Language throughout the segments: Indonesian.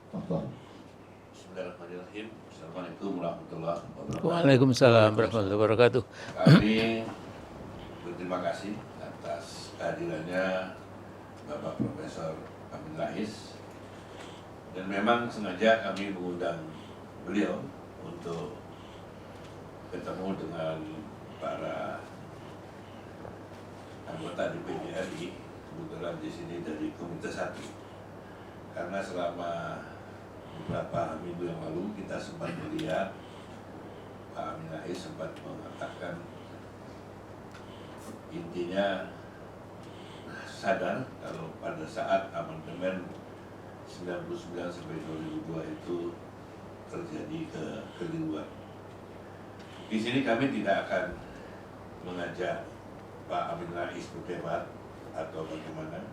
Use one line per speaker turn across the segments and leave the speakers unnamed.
Bismillahirrahmanirrahim. Assalamualaikum warahmatullahi wabarakatuh.
Waalaikumsalam warahmatullahi wabarakatuh.
Kami berterima kasih atas kehadirannya Bapak Profesor Amin Rais, dan memang sengaja kami mengundang beliau untuk ketemu dengan para anggota DPD RI, kebetulan di sini dari Komite 1, karena selama beberapa minggu yang lalu kita sempat melihat Pak Amin Rais sempat mengatakan intinya sadar kalau pada saat amandemen 99 sampai 2002 itu terjadi kekeliruan. Di sini kami tidak akan mengajak Pak Amin Rais berdebat atau bagaimana,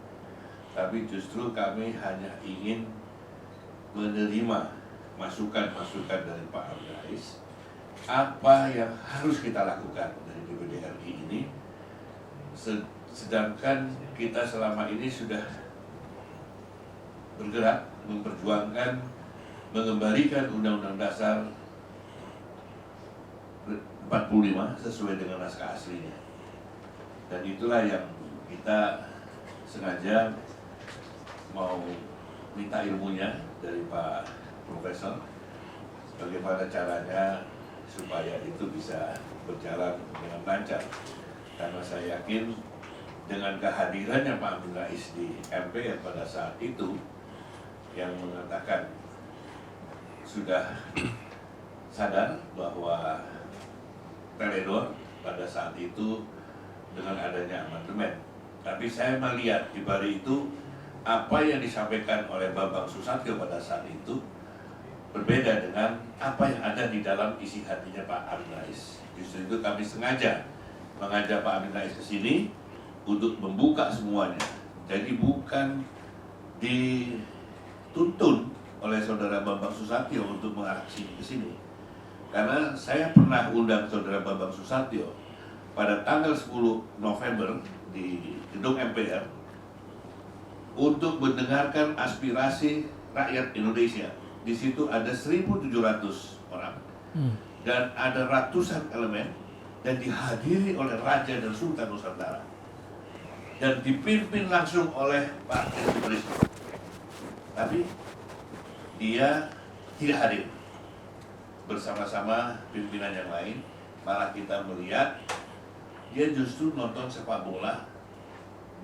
tapi justru kami hanya ingin menerima masukan-masukan dari Pak Amin Rais, apa yang harus kita lakukan dari DPD RI ini, sedangkan kita selama ini sudah bergerak memperjuangkan mengembalikan Undang-Undang Dasar 45 sesuai dengan naskah aslinya. Dan itulah yang kita sengaja mau minta ilmunya dari Pak Profesor, bagaimana caranya supaya itu bisa berjalan dengan lancar. Karena saya yakin dengan kehadirannya Pak Amin Rais di MPR pada saat itu, yang mengatakan sudah sadar bahwa teledor pada saat itu dengan adanya amandemen. Tapi saya melihat di balik itu apa yang disampaikan oleh Bambang Susatyo pada saat itu berbeda dengan apa yang ada di dalam isi hatinya Pak Amin Rais. Justru itu kami sengaja mengajak Pak Amin Rais ke sini untuk membuka semuanya. Jadi bukan dituntun oleh saudara Bambang Susatyo untuk mengaksi ke sini. Karena saya pernah undang saudara Bambang Susatyo pada tanggal 10 November di gedung MPR untuk mendengarkan aspirasi rakyat Indonesia. Di situ ada 1.700 orang dan ada ratusan elemen, dan dihadiri oleh Raja dan Sultan Nusantara dan dipimpin langsung oleh Pak Presiden. Tapi dia tidak hadir bersama-sama pimpinan yang lain. Malah kita melihat dia justru nonton sepak bola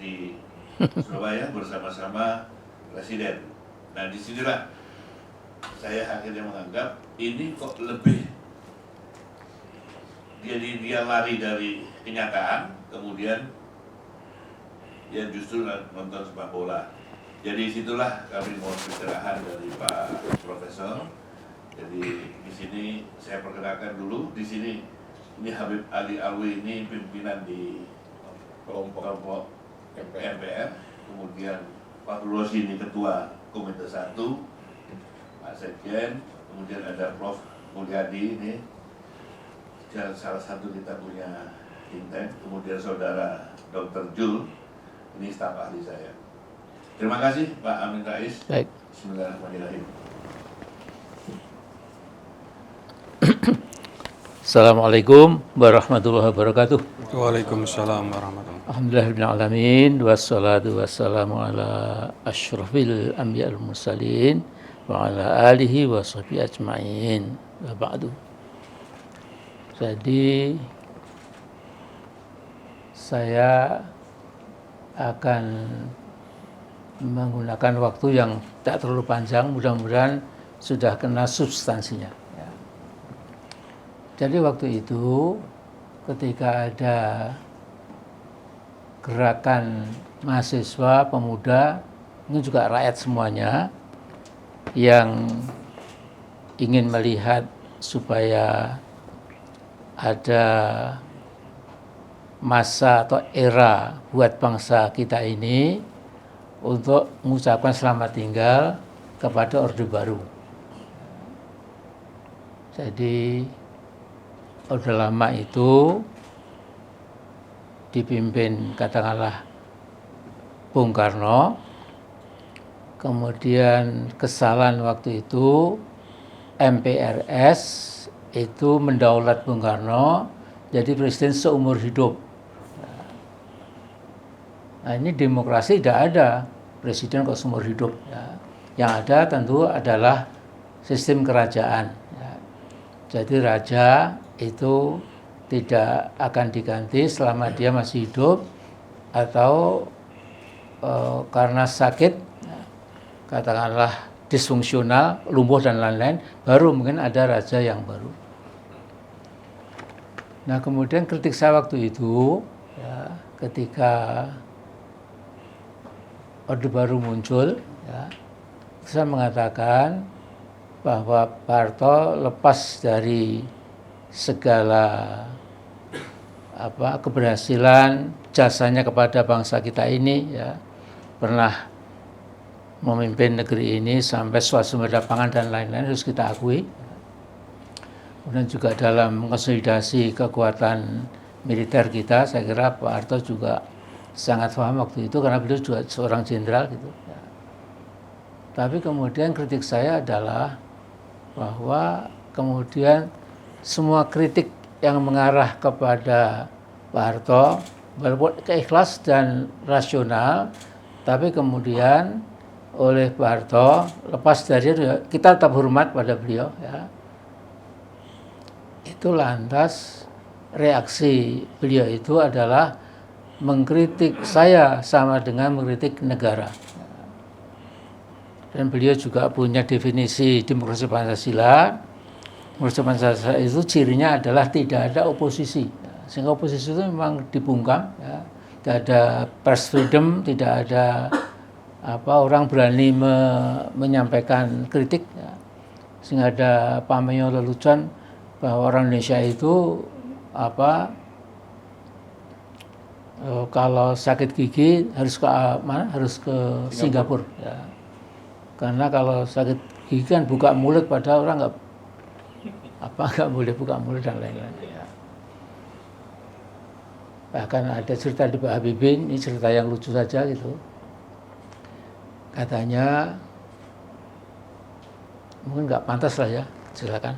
di Surabaya bersama-sama Presiden. Nah, disinilah saya akhirnya menganggap ini kok lebih jadi dia lari dari kenyataan, kemudian dia justru nonton sepak bola. Jadi situlah kami mohon pencerahan dari Pak Profesor. Jadi di sini saya perkenalkan dulu, di sini ini Habib Ali Alwi, ini pimpinan di kelompok MPR, kemudian Pak Rosi ini ketua Komite 1, Pak Sekjen, kemudian ada Prof Mulyadi ini salah satu kita punya think tank, kemudian saudara Dr. Jul, ini staf ahli saya. Terima kasih Pak Amin Rais.
Baik.
Bismillahirrahmanirrahim.
Assalamualaikum warahmatullahi wabarakatuh.
Waalaikumsalam warahmatullahi wabarakatuh.
Alhamdulillahirrahmanirrahim. Wassalatu wassalamu ala asyrafil anbiya al-mursalin wa ala alihi wa sahbihi ajma'in. Wa ba'du. Jadi saya akan menggunakan waktu yang tak terlalu panjang, mudah-mudahan sudah kena substansinya. Ya. Jadi waktu itu ketika ada gerakan mahasiswa, pemuda, ini juga rakyat semuanya yang ingin melihat supaya ada masa atau era buat bangsa kita ini untuk mengucapkan selamat tinggal kepada Orde Baru. Jadi Orde Lama itu dipimpin katakanlah Bung Karno, kemudian kesalahan waktu itu MPRS itu mendaulat Bung Karno jadi presiden seumur hidup. Nah ini demokrasi tidak ada presiden kok seumur hidup. Ya. Yang ada tentu adalah sistem kerajaan. Ya. Jadi raja itu tidak akan diganti selama dia masih hidup atau karena sakit, ya, katakanlah disfungsional, lumpuh dan lain-lain, baru mungkin ada raja yang baru. Nah kemudian kritik saya waktu itu, ya, ketika Orde Baru muncul, ya, saya mengatakan bahwa Pak Harto lepas dari segala keberhasilan jasanya kepada bangsa kita ini, ya, pernah memimpin negeri ini sampai swasembada pangan dan lain-lain harus kita akui. Kemudian juga dalam konsolidasi kekuatan militer kita, saya kira Pak Harto juga sangat paham waktu itu karena beliau juga seorang jenderal gitu. Ya. Tapi kemudian kritik saya adalah bahwa kemudian semua kritik yang mengarah kepada Pak Harto walaupun keikhlas dan rasional, tapi kemudian oleh Pak Harto lepas dari itu, kita tetap hormat pada beliau, ya. Itu lantas reaksi beliau itu adalah mengkritik saya sama dengan mengkritik negara. Dan beliau juga punya definisi demokrasi Pancasila. Demokrasi Pancasila itu cirinya adalah tidak ada oposisi. Sehingga oposisi itu memang dibungkam, ya. Tidak ada press freedom, tidak ada orang berani menyampaikan kritik, ya. Sehingga ada pameo lelucon bahwa orang Indonesia itu kalau sakit gigi harus ke mana? Harus ke Singapura, ya. Karena kalau sakit gigi kan buka mulut, padahal orang nggak boleh buka mulut dan lain-lain. Ya. Bahkan ada cerita di Pak Habibie, ini cerita yang lucu saja gitu. Katanya mungkin nggak pantas lah ya, silakan.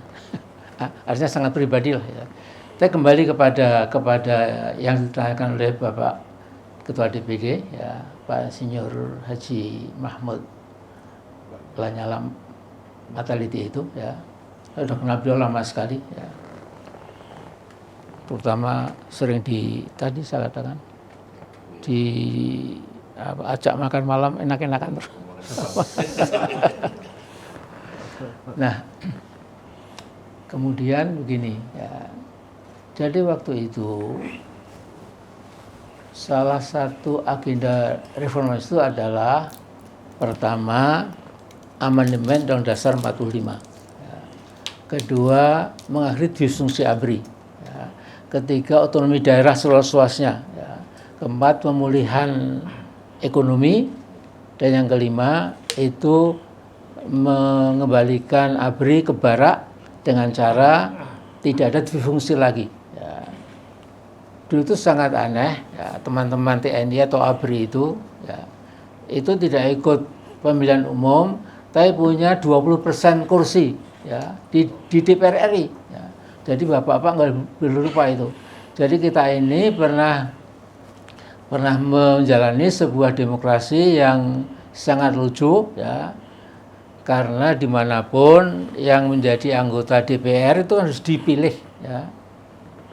Artinya sangat pribadi lah ya. Saya kembali kepada yang ditanyakan oleh Bapak Ketua DPD, ya, Pak Senior Haji Mahmud Lanyala Mataliti itu, ya. Saya sudah kenal beliau lama sekali, ya. Terutama sering tadi saya katakan ajak makan malam enak-enakan. Nah, kemudian begini, ya. Jadi waktu itu salah satu agenda reformasi itu adalah pertama amandemen Undang-Undang Dasar 45. Ya. Kedua, mengakhiri disfungsi ABRI. Ya. Ketiga, otonomi daerah seluas-luasnya. Ya. Keempat, pemulihan ekonomi. Dan yang kelima, itu mengembalikan ABRI ke Barak dengan cara tidak ada disfungsi lagi. Ya. Dulu itu sangat aneh, ya, teman-teman TNI atau ABRI itu, ya, itu tidak ikut pemilihan umum, tapi punya 20% kursi, ya, di DPR RI. Ya. Jadi bapak-bapak nggak lupa itu. Jadi kita ini pernah menjalani sebuah demokrasi yang sangat lucu, ya, karena dimanapun yang menjadi anggota DPR itu harus dipilih, ya,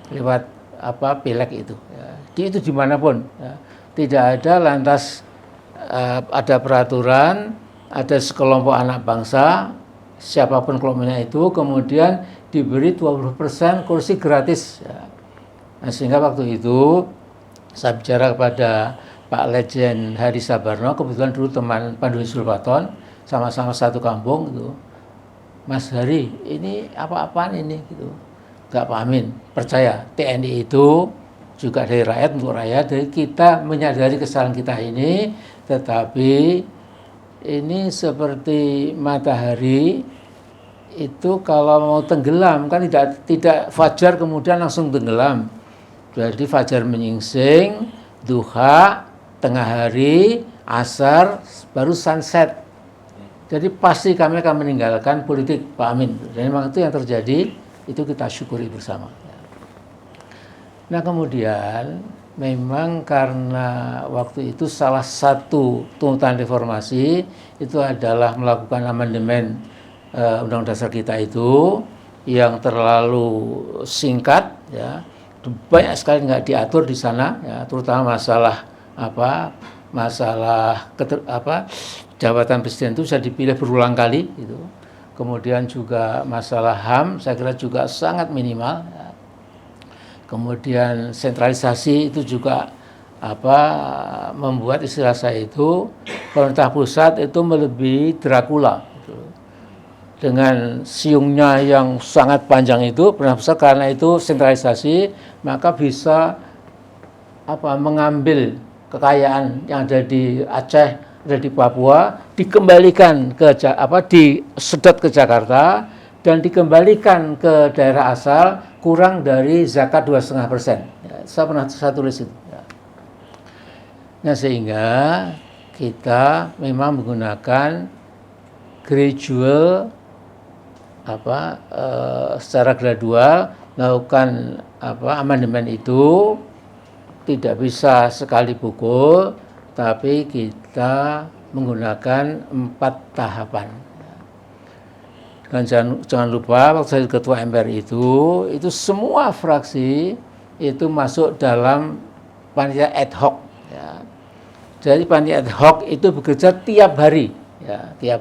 lewat pileg itu. Ya. Itu dimanapun, ya. Tidak ada lantas ada peraturan, ada sekelompok anak bangsa, siapapun kelompoknya itu, kemudian diberi 20% kursi gratis. Ya. Nah, sehingga waktu itu saya bicara kepada Pak Lejen Hari Sabarno, kebetulan dulu teman Pandu Sulfaton, sama-sama satu kampung gitu. Mas Hari, ini apa-apaan ini gitu. Gak pahamin, percaya TNI itu juga dari rakyat untuk rakyat, jadi kita menyadari kesalahan kita ini, tetapi ini seperti matahari itu kalau mau tenggelam kan tidak fajar kemudian langsung tenggelam. Jadi fajar menyingsing, duha, tengah hari, asar, baru sunset. Jadi pasti kami akan meninggalkan politik Pak Amin. Dan memang itu yang terjadi, itu kita syukuri bersama. Nah kemudian memang karena waktu itu salah satu tuntutan reformasi itu adalah melakukan amandemen Undang-Undang Dasar kita itu yang terlalu singkat, ya, banyak sekali nggak diatur di sana, ya, terutama masalah jabatan presiden itu bisa dipilih berulang kali, gitu. Kemudian juga masalah HAM saya kira juga sangat minimal. Ya. Kemudian sentralisasi itu juga membuat istilah saya itu pemerintah pusat itu melebihi Dracula. Gitu. Dengan siungnya yang sangat panjang itu pemerintah pusat karena itu sentralisasi maka bisa mengambil kekayaan yang ada di Aceh, ada di Papua, dikembalikan disedot ke Jakarta dan dikembalikan ke daerah asal kurang dari zakat 2,5%. Ya, saya tulis itu. Ya. Nah sehingga kita memang menggunakan gradual secara gradual melakukan amandemen itu, tidak bisa sekali pukul, tapi kita menggunakan 4 tahapan. Dan jangan lupa waktu saya ketua MPR itu semua fraksi itu masuk dalam panitia ad hoc. Ya. Jadi panitia ad hoc itu bekerja tiap hari, ya, ya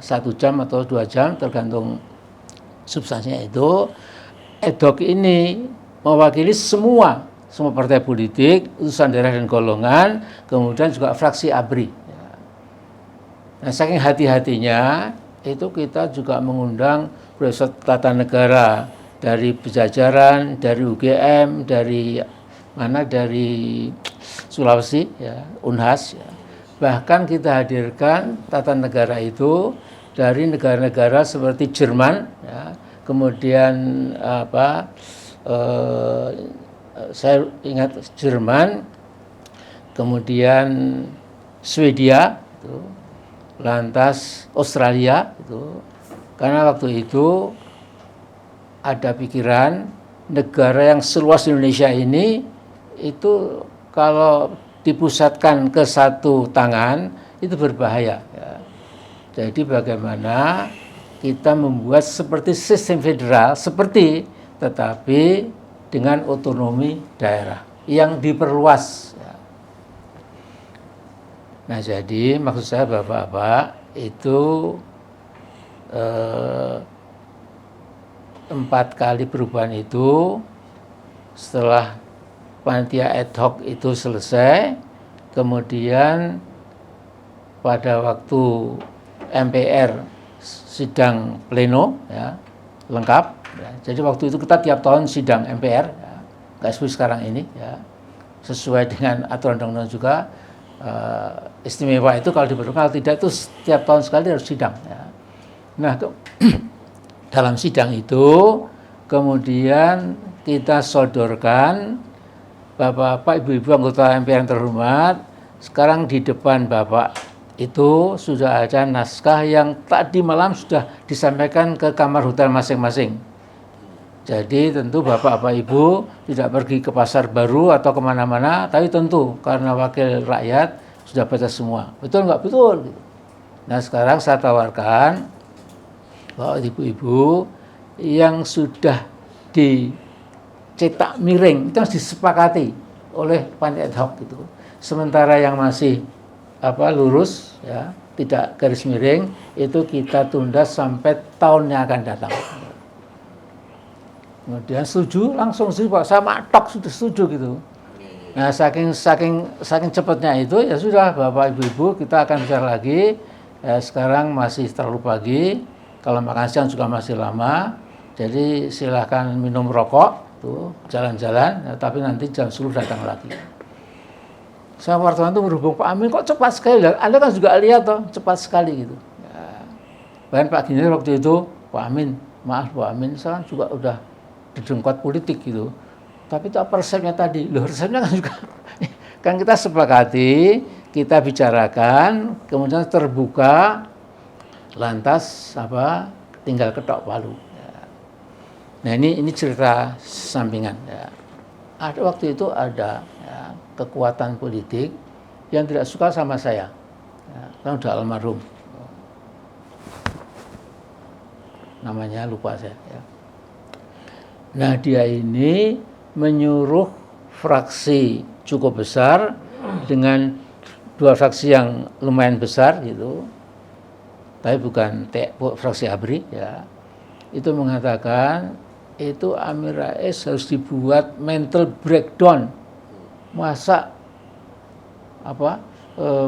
1 jam atau 2 jam tergantung substansinya itu. Ad hoc ini mewakili semua partai politik, utusan daerah dan golongan, kemudian juga fraksi ABRI. Nah, saking hati-hatinya, itu kita juga mengundang Profesor Tata Negara dari Pejajaran, dari UGM, dari Sulawesi, ya, Unhas. Ya. Bahkan kita hadirkan Tata Negara itu dari negara-negara seperti Jerman, ya, kemudian saya ingat Jerman, kemudian Swedia, itu, lantas Australia, itu, karena waktu itu ada pikiran negara yang seluas Indonesia ini itu kalau dipusatkan ke satu tangan itu berbahaya. Ya. Jadi bagaimana kita membuat seperti sistem federal, tetapi dengan otonomi daerah yang diperluas. Nah jadi maksud saya Bapak-Bapak itu 4 kali perubahan itu setelah panitia ad hoc itu selesai, kemudian pada waktu MPR sidang pleno, ya, lengkap. Ya. Jadi waktu itu kita tiap tahun sidang MPR, ya, nggak seperti sekarang ini, ya, sesuai dengan aturan undang-undang juga. Istimewa itu kalau diperlukan, kalau tidak itu setiap tahun sekali harus sidang. Ya. Nah, dalam sidang itu kemudian kita sodorkan Bapak-bapak, Ibu-ibu anggota MPR yang terhormat, sekarang di depan Bapak itu sudah ada naskah yang tadi malam sudah disampaikan ke kamar hotel masing-masing. Jadi tentu Bapak Ibu tidak pergi ke pasar baru atau kemana-mana, tapi tentu karena wakil rakyat sudah baca semua. Betul nggak? Betul. Nah sekarang saya tawarkan bahwa Ibu-ibu yang sudah dicetak miring itu harus disepakati oleh panitia ad hoc gitu. Sementara yang masih lurus, ya, tidak garis miring, itu kita tunda sampai tahun yang akan datang. Kemudian setuju, langsung setuju Pak, saya matok sudah setuju gitu. Nah saking cepatnya itu ya sudah Bapak Ibu kita akan bicara lagi. Ya, sekarang masih terlalu pagi, kalau makan siang juga masih lama. Jadi silahkan minum rokok, tuh jalan-jalan, ya, tapi nanti jam 10 datang lagi. Saya wartawan itu berhubung Pak Amin kok cepat sekali, Anda kan juga lihat toh cepat sekali gitu. Ya. Bahkan Pak Gini waktu itu Pak Amin, maaf Pak Amin, saya kan juga udah didengkot politik gitu. Tapi itu apa resepnya tadi? Loh resepnya kan juga kan kita sepakati, kita bicarakan, kemudian terbuka lantas tinggal ketok palu. Ya. Nah ini cerita sampingan. Ya. Waktu itu ada kekuatan politik yang tidak suka sama saya, kan udah almarhum, namanya lupa saya. Ya. Nah dia ini menyuruh fraksi cukup besar dengan 2 fraksi yang lumayan besar gitu, tapi bukan fraksi ABRI ya, itu mengatakan itu Amin Rais harus dibuat mental breakdown. Masa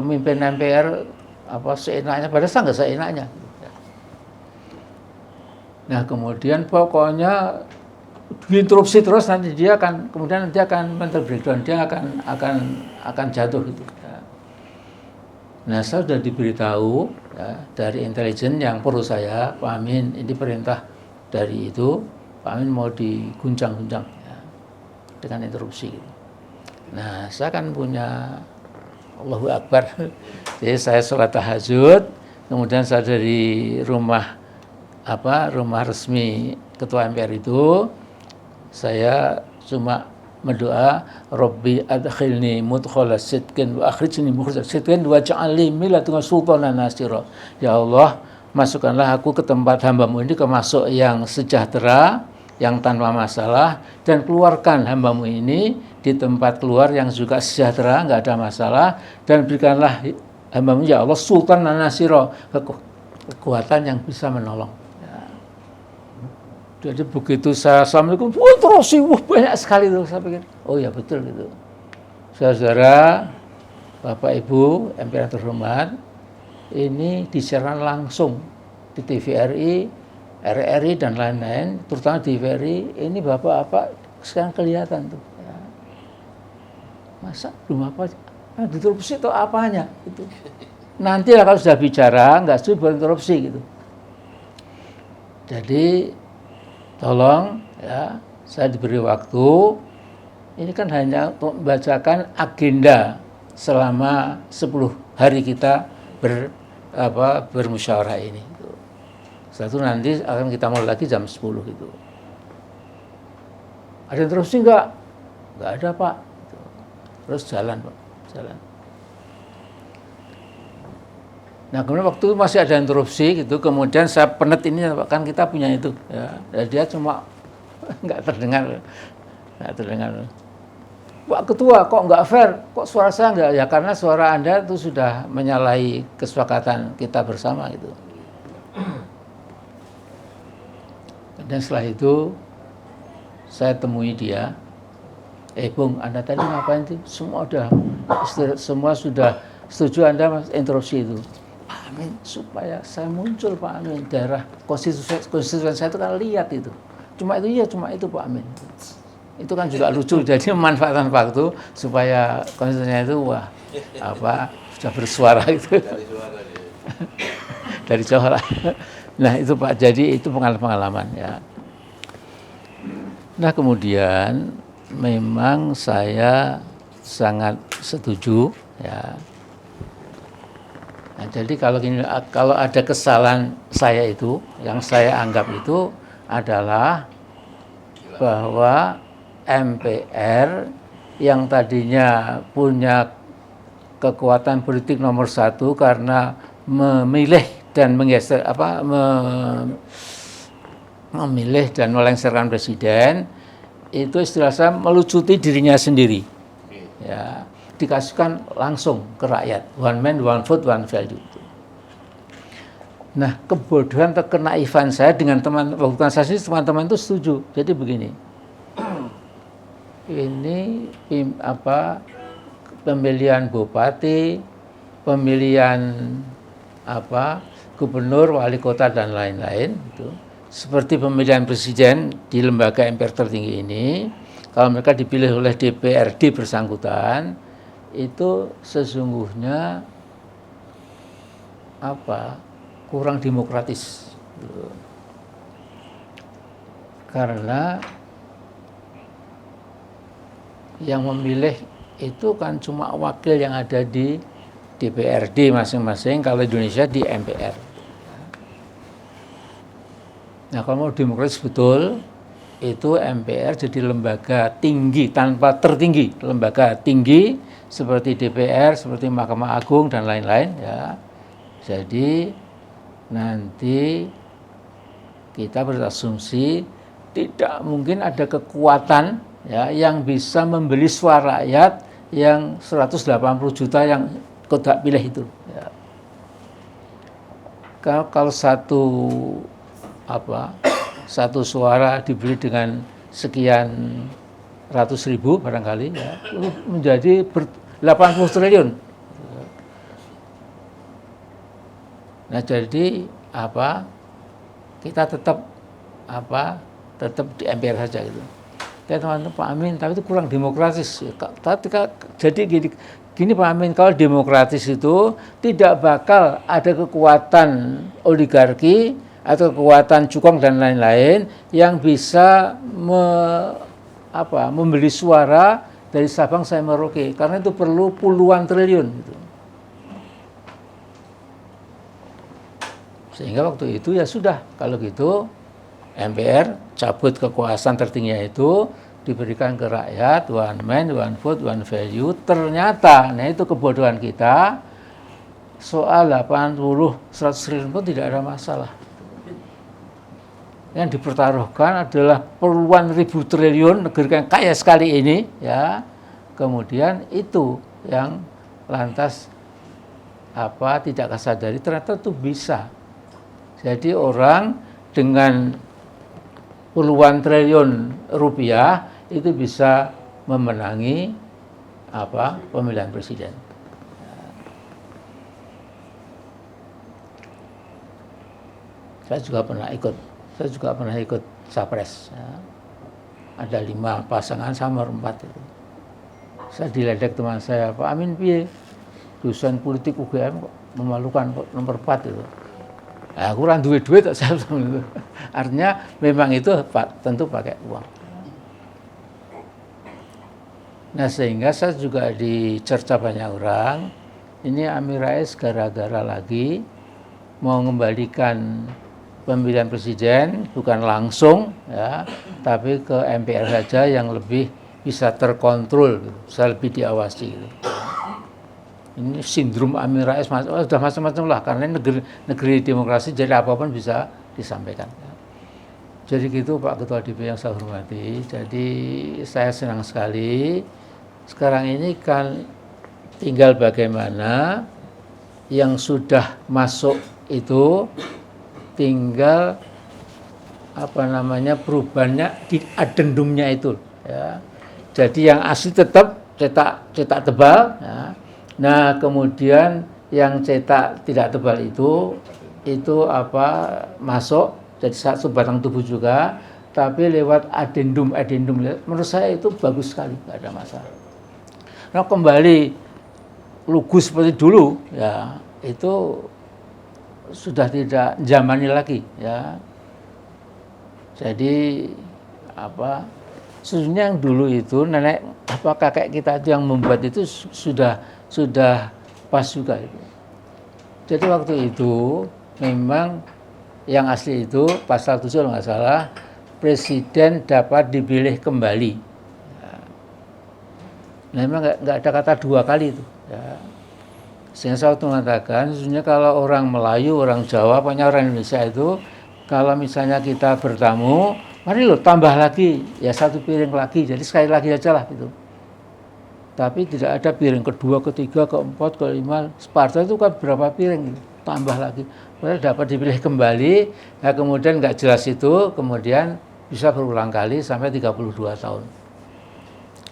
mimpin MPR seenaknya, padahal nggak seenaknya. Nah kemudian pokoknya diinterupsi terus, nanti dia akan mental breakdown, dia akan jatuh gitu. Nah saya sudah diberitahu dari intelijen yang perlu saya, Pak Amin ini perintah dari itu, Pak Amin mau diguncang-guncang dengan interupsi gitu. Nah saya kan punya Allahu Akbar, jadi saya sholat tahajud, kemudian saya dari rumah resmi ketua MPR itu, saya cuma mendoa, Rabbi adkhilni mudkhala sidqin wa akhrijni mukhraja sidqin wa ja'alni min ladunka sultanan nasira. Ya Allah, masukkanlah aku ke tempat hamba-Mu ini, ke masuk yang sejahtera, yang tanpa masalah, dan keluarkan hamba-Mu ini di tempat keluar yang juga sejahtera, enggak ada masalah, dan berikanlah hamba-Mu ya Allah sultanan nasira, kekuatan yang bisa menolong. Jadi begitu saya assalamualaikum, terus banyak sekali tuh, saya pikir, oh ya betul gitu. Saudara, Bapak Ibu MPR terhormat, ini disiarkan langsung di TVRI, RRI dan lain-lain, terutama di TVRI, ini Bapak sekarang kelihatan tuh. Ya. Masa belum apa, diterupsi itu apanya? Gitu. Nanti lah kalau sudah bicara, nggak setuju buat interupsi gitu. Jadi tolong ya, saya diberi waktu, ini kan hanya untuk membacakan agenda selama 10 hari kita bermusyawarah ini. Setelah itu nanti akan kita mulai lagi jam 10 gitu. Ada interupsi enggak? Enggak ada Pak. Terus jalan Pak, jalan. Nah kemudian waktu itu masih ada interupsi gitu, kemudian saya penet ini kan kita punya itu ya, dan dia cuma nggak terdengar. Pak Ketua kok nggak fair, kok suara saya nggak, ya karena suara Anda itu sudah menyalahi kesepakatan kita bersama gitu. Dan setelah itu saya temui dia, Bung Anda tadi ngapain sih? Semua sudah setuju Anda interupsi itu. Pak Amin, supaya saya muncul Pak Amin, daerah konstituen saya itu kan lihat itu. Cuma itu Pak Amin. Itu kan juga lucu, jadi memanfaatkan waktu supaya konstituennya itu sudah bersuara gitu. Dari jauh lah. Nah itu Pak, jadi itu pengalaman ya. Nah kemudian memang saya sangat setuju ya. Nah, jadi kalau ada kesalahan saya itu, yang saya anggap itu adalah bahwa MPR yang tadinya punya kekuatan politik nomor 1 karena memilih dan memilih dan melengsarkan presiden, itu istilah saya melucuti dirinya sendiri. Ya. Dikasihkan langsung ke rakyat, one man, one vote, one value. Nah, kebodohan atau kenaifan saya dengan teman-teman itu setuju. Jadi begini, ini pemilihan bupati, pemilihan gubernur, wali kota dan lain-lain, itu seperti pemilihan presiden di lembaga MPR tertinggi ini, kalau mereka dipilih oleh DPRD bersangkutan, itu sesungguhnya kurang demokratis, karena yang memilih itu kan cuma wakil yang ada di DPRD masing-masing, kalau Indonesia di MPR. Nah, kalau mau demokratis betul, itu MPR jadi lembaga tinggi tanpa tertinggi, lembaga tinggi seperti DPR, seperti Mahkamah Agung dan lain-lain ya. Jadi nanti kita berasumsi tidak mungkin ada kekuatan ya yang bisa membeli suara rakyat yang 180 juta yang kotak pilih itu ya. Kalau satu suara dibeli dengan sekian ratus ribu barangkali ya, menjadi 80 triliun. Nah, jadi kita tetap di MPR saja gitu. Ya teman-teman, Pak Amin, tapi itu kurang demokratis. Jadi gini Pak Amin, kalau demokratis itu tidak bakal ada kekuatan oligarki atau kekuatan cukong dan lain-lain yang bisa membeli suara dari Sabang sampai Merauke, karena itu perlu puluhan triliun gitu. Sehingga waktu itu ya sudah, kalau gitu MPR cabut kekuasaan tertingginya itu, diberikan ke rakyat, one man, one vote, one value. Ternyata, nah itu kebodohan kita, soal 100 triliun pun tidak ada masalah. Yang dipertaruhkan adalah puluhan ribu triliun negeri yang kaya sekali ini ya. Kemudian itu yang lantas tidak kesadari ternyata itu bisa. Jadi orang dengan puluhan triliun rupiah itu bisa memenangi pemilihan presiden. Saya juga pernah ikut Capres. Ya. Ada 5 pasangan sama 4 itu. Saya diledek teman saya, Pak Amin piye? Dosen politik UGM kok memalukan kok nomor 4 itu. Nah, kurang duit saya bilang itu. Artinya memang itu tentu pakai uang. Nah, sehingga saya juga dicerca banyak orang, ini Amin Rais gara-gara lagi mau mengembalikan pemilihan presiden bukan langsung ya, tapi ke MPR saja yang lebih bisa terkontrol, bisa lebih diawasi gitu. Ini sindrom Amin Rais sudah macam-macam lah, karena negeri demokrasi jadi apapun bisa disampaikan. Jadi gitu Pak Ketua DP yang saya hormati. Jadi saya senang sekali. Sekarang ini kan tinggal bagaimana yang sudah masuk itu tinggal perubahannya di adendumnya itu. Ya. Jadi yang asli tetap cetak tebal. Ya. Nah, kemudian yang cetak tidak tebal itu masuk jadi satu batang tubuh juga, tapi lewat adendum. Menurut saya itu bagus sekali, nggak ada masalah. Nah, kembali lugu seperti dulu, ya itu sudah tidak zamani lagi, ya. Jadi sesungguhnya yang dulu itu nenek kakek kita itu yang membuat itu sudah pas juga itu. Jadi waktu itu memang yang asli itu pasal 7 kalau nggak salah, presiden dapat dipilih kembali. Nah, memang nggak ada kata 2 kali itu. Ya. Sehingga saya waktu mengatakan, sesungguhnya kalau orang Melayu, orang Jawa, pokoknya orang Indonesia itu, kalau misalnya kita bertamu, mari tambah lagi, ya 1 piring lagi, jadi sekali lagi aja lah gitu. Tapi tidak ada piring kedua, ketiga, keempat, kelima, separta itu kan berapa piring, tambah lagi. Padahal dapat dipilih kembali, nah kemudian nggak jelas itu, kemudian bisa berulang kali sampai 32 tahun.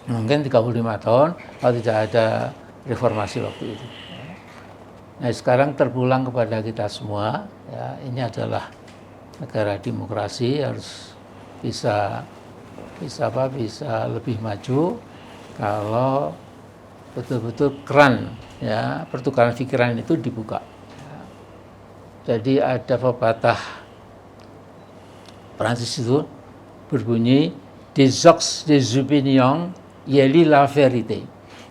Mungkin 35 tahun kalau tidak ada reformasi waktu itu. Nah, sekarang terpulang kepada kita semua, ya, ini adalah negara demokrasi, harus bisa lebih maju kalau betul-betul keran, ya, pertukaran pikiran itu dibuka. Jadi ada pepatah Prancis itu berbunyi des ox des opinions yeli la vérité.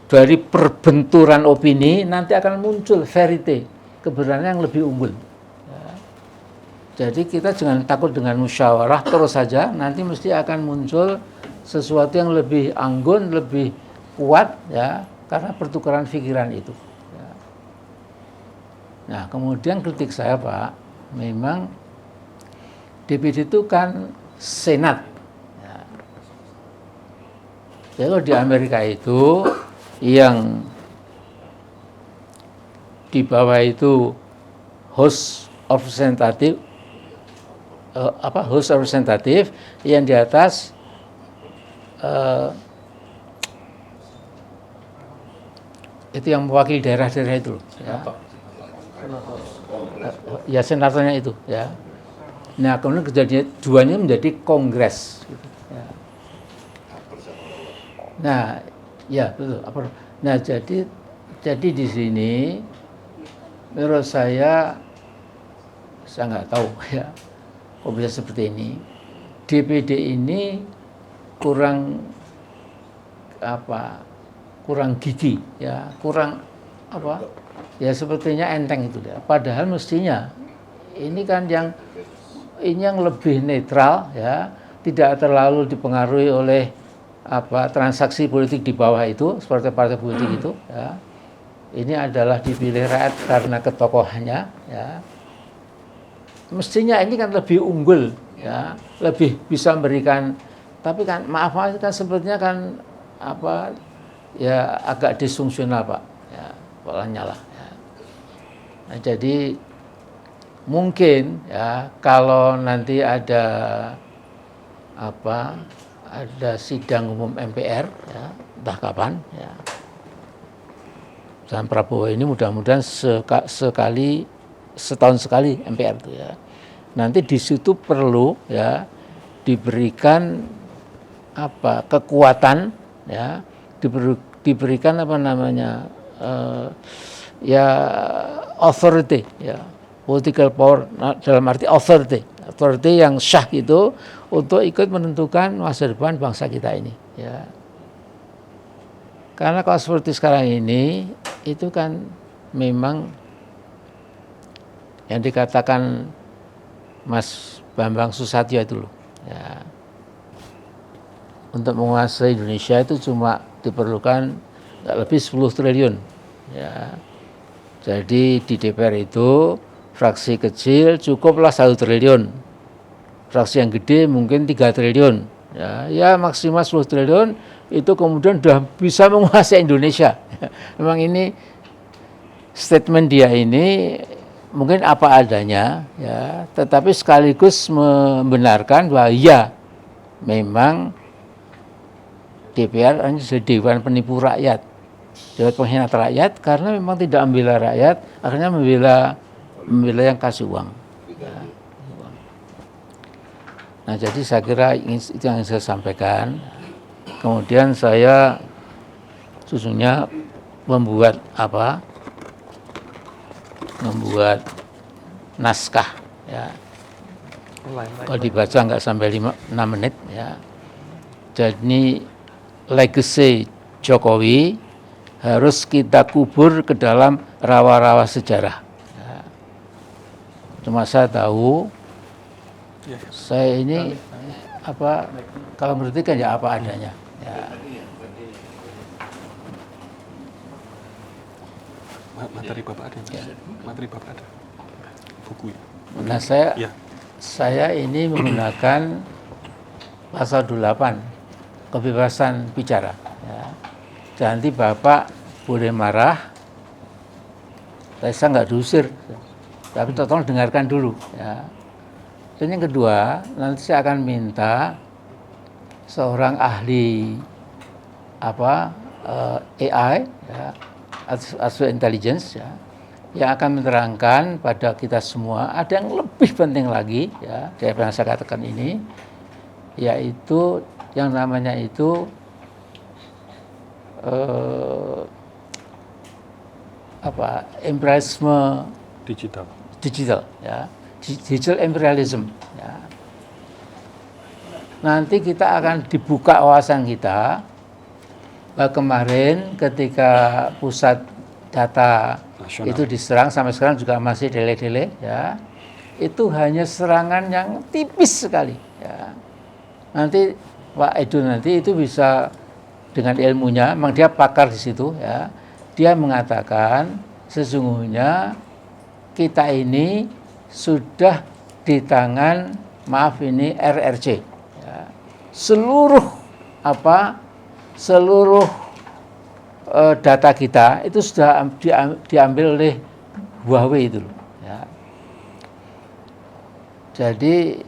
Dari perbenturan opini nanti akan muncul verite, kebenaran yang lebih unggul. Ya. Jadi kita jangan takut dengan musyawarah terus saja, nanti mesti akan muncul sesuatu yang lebih anggun, lebih kuat ya, karena pertukaran pikiran itu. Ya. Nah, kemudian kritik saya Pak, memang DPD itu kan senat. Ya. Jadi kalau di Amerika itu yang di bawah itu House of Representative, House of Representative, yang di atas itu yang mewakili daerah-daerah itu ya. Ya senatornya itu ya. Nah kemudian kejadian duanya menjadi kongres gitu, ya. Nah ya betul. Nah jadi di sini menurut saya nggak tahu ya kok bisa seperti ini. DPD ini kurang gigi ya, kurang ya sepertinya enteng itu ya. Padahal mestinya ini kan yang lebih netral ya, tidak terlalu dipengaruhi oleh transaksi politik di bawah itu seperti partai politik itu ya. Ini adalah dipilih rakyat karena ketokohannya ya. Mestinya ini kan lebih unggul ya, lebih bisa memberikan, tapi kan maaf kan sepertinya kan ya agak disfungsional Pak ya, polanya lah ya. Nah, jadi mungkin ya kalau nanti ada sidang umum MPR ya, entah kapan ya, dan Prabowo ini mudah-mudahan setahun sekali MPR itu ya. Nanti di situ perlu ya diberikan kekuatan ya, diberikan ya authority ya, political power dalam arti authority yang syah itu untuk ikut menentukan masa depan bangsa kita ini ya. Karena kalau seperti sekarang ini itu kan memang yang dikatakan Mas Bambang Susatyo itu loh ya, untuk menguasai Indonesia itu cuma diperlukan nggak lebih 10 triliun ya. Jadi di DPR itu fraksi kecil cukuplah 1 triliun, fraksi yang gede mungkin 3 triliun ya maksimal 10 triliun itu kemudian sudah bisa menguasai Indonesia. Memang ini statement dia ini mungkin apa adanya ya, tetapi sekaligus membenarkan bahwa ya memang DPR hanya dewan penipu rakyat, dewan pengkhianat rakyat, karena memang tidak membela rakyat, akhirnya membela yang kasih uang ya. Nah jadi saya kira itu yang saya sampaikan. Kemudian saya sesungguhnya membuat naskah ya. Kalau dibaca nggak sampai 6 menit ya. Jadi legacy Jokowi harus kita kubur ke dalam rawa-rawa sejarah ya. Cuma saya tahu saya ini kalau berarti kan ya apa adanya ya.
Materi Bapak ada ya. Materi Bapak ada buku ya.
Nah saya ini menggunakan pasal 28 kebebasan bicara ya. Nanti Bapak boleh marah, saya nggak diusir, tapi tolong dengarkan dulu ya. Dan yang kedua, nanti saya akan minta seorang ahli AI ya, artificial intelligence ya, yang akan menerangkan pada kita semua ada yang lebih penting lagi ya dari apa yang saya katakan ini, yaitu yang namanya itu imperialisme digital ya, digital imperialism ya. Nanti kita akan dibuka wawasan kita. Kemarin ketika pusat data nasional itu diserang, sampai sekarang juga masih delay ya. itu hanya serangan yang tipis sekali. Ya. Nanti Pak Edo nanti itu bisa dengan ilmunya, memang dia pakar di situ ya. Dia mengatakan sesungguhnya kita ini sudah di tangan, maaf ini RRC. Ya. Seluruh data kita itu sudah diambil oleh Huawei itu. Ya. Jadi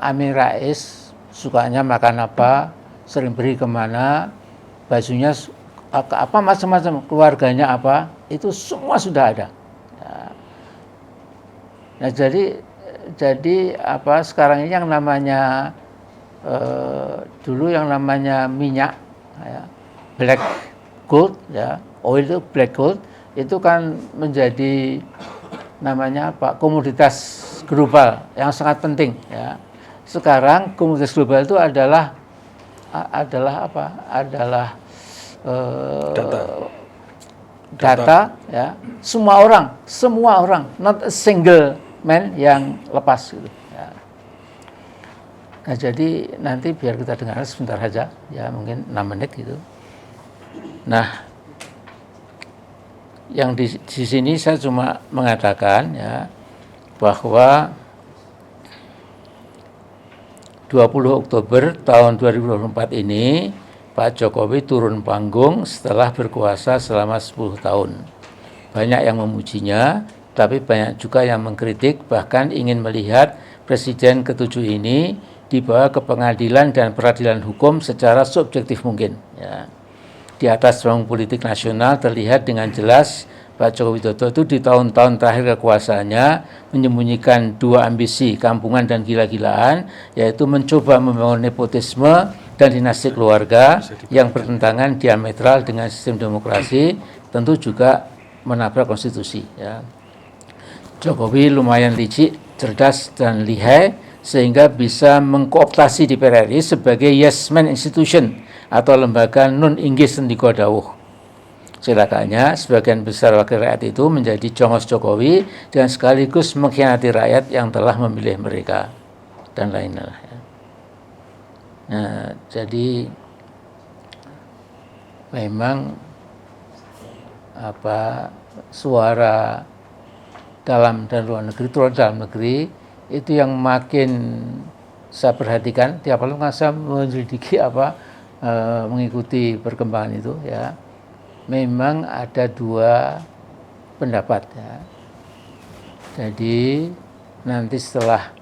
Amin Rais sukanya makan apa, sering pergi kemana, bajunya apa macam-macam, keluarganya apa, itu semua sudah ada. Ya. Nah jadi sekarang ini yang namanya dulu yang namanya minyak, ya, black gold, ya, oil itu black gold itu kan menjadi namanya komoditas global yang sangat penting. Ya. Sekarang komoditas global itu adalah data, ya, semua orang, not a single man yang lepas gitu. Ya. Nah jadi nanti biar kita dengar sebentar saja, ya mungkin 6 menit gitu. Nah, yang di sini saya cuma mengatakan ya bahwa 20 Oktober tahun 2024 ini Pak Jokowi turun panggung setelah berkuasa selama 10 tahun. Banyak yang memujinya, tapi banyak juga yang mengkritik, bahkan ingin melihat Presiden ke-7 ini dibawa ke pengadilan dan peradilan hukum secara subjektif mungkin. Ya. Di atas panggung politik nasional terlihat dengan jelas Pak Joko Widodo itu di tahun-tahun terakhir kekuasaannya menyembunyikan 2 ambisi, kampungan dan gila-gilaan, yaitu mencoba membangun nepotisme dan dinasti keluarga yang bertentangan diametral dengan sistem demokrasi, tentu juga menabrak konstitusi. Ya. Jokowi lumayan licik, cerdas dan lihai, sehingga bisa mengkooptasi DPR RI sebagai yes man institution atau lembaga non-inggih sendiko dawuh. Celakanya sebagian besar wakil rakyat itu menjadi jongos Jokowi dan sekaligus mengkhianati rakyat yang telah memilih mereka dan lain-lain. Nah, jadi memang suara dalam dan luar negeri, terutama dalam negeri itu yang makin saya perhatikan tiap kali saya menyelidiki mengikuti perkembangan itu, ya memang ada 2 pendapat, ya. Jadi nanti setelah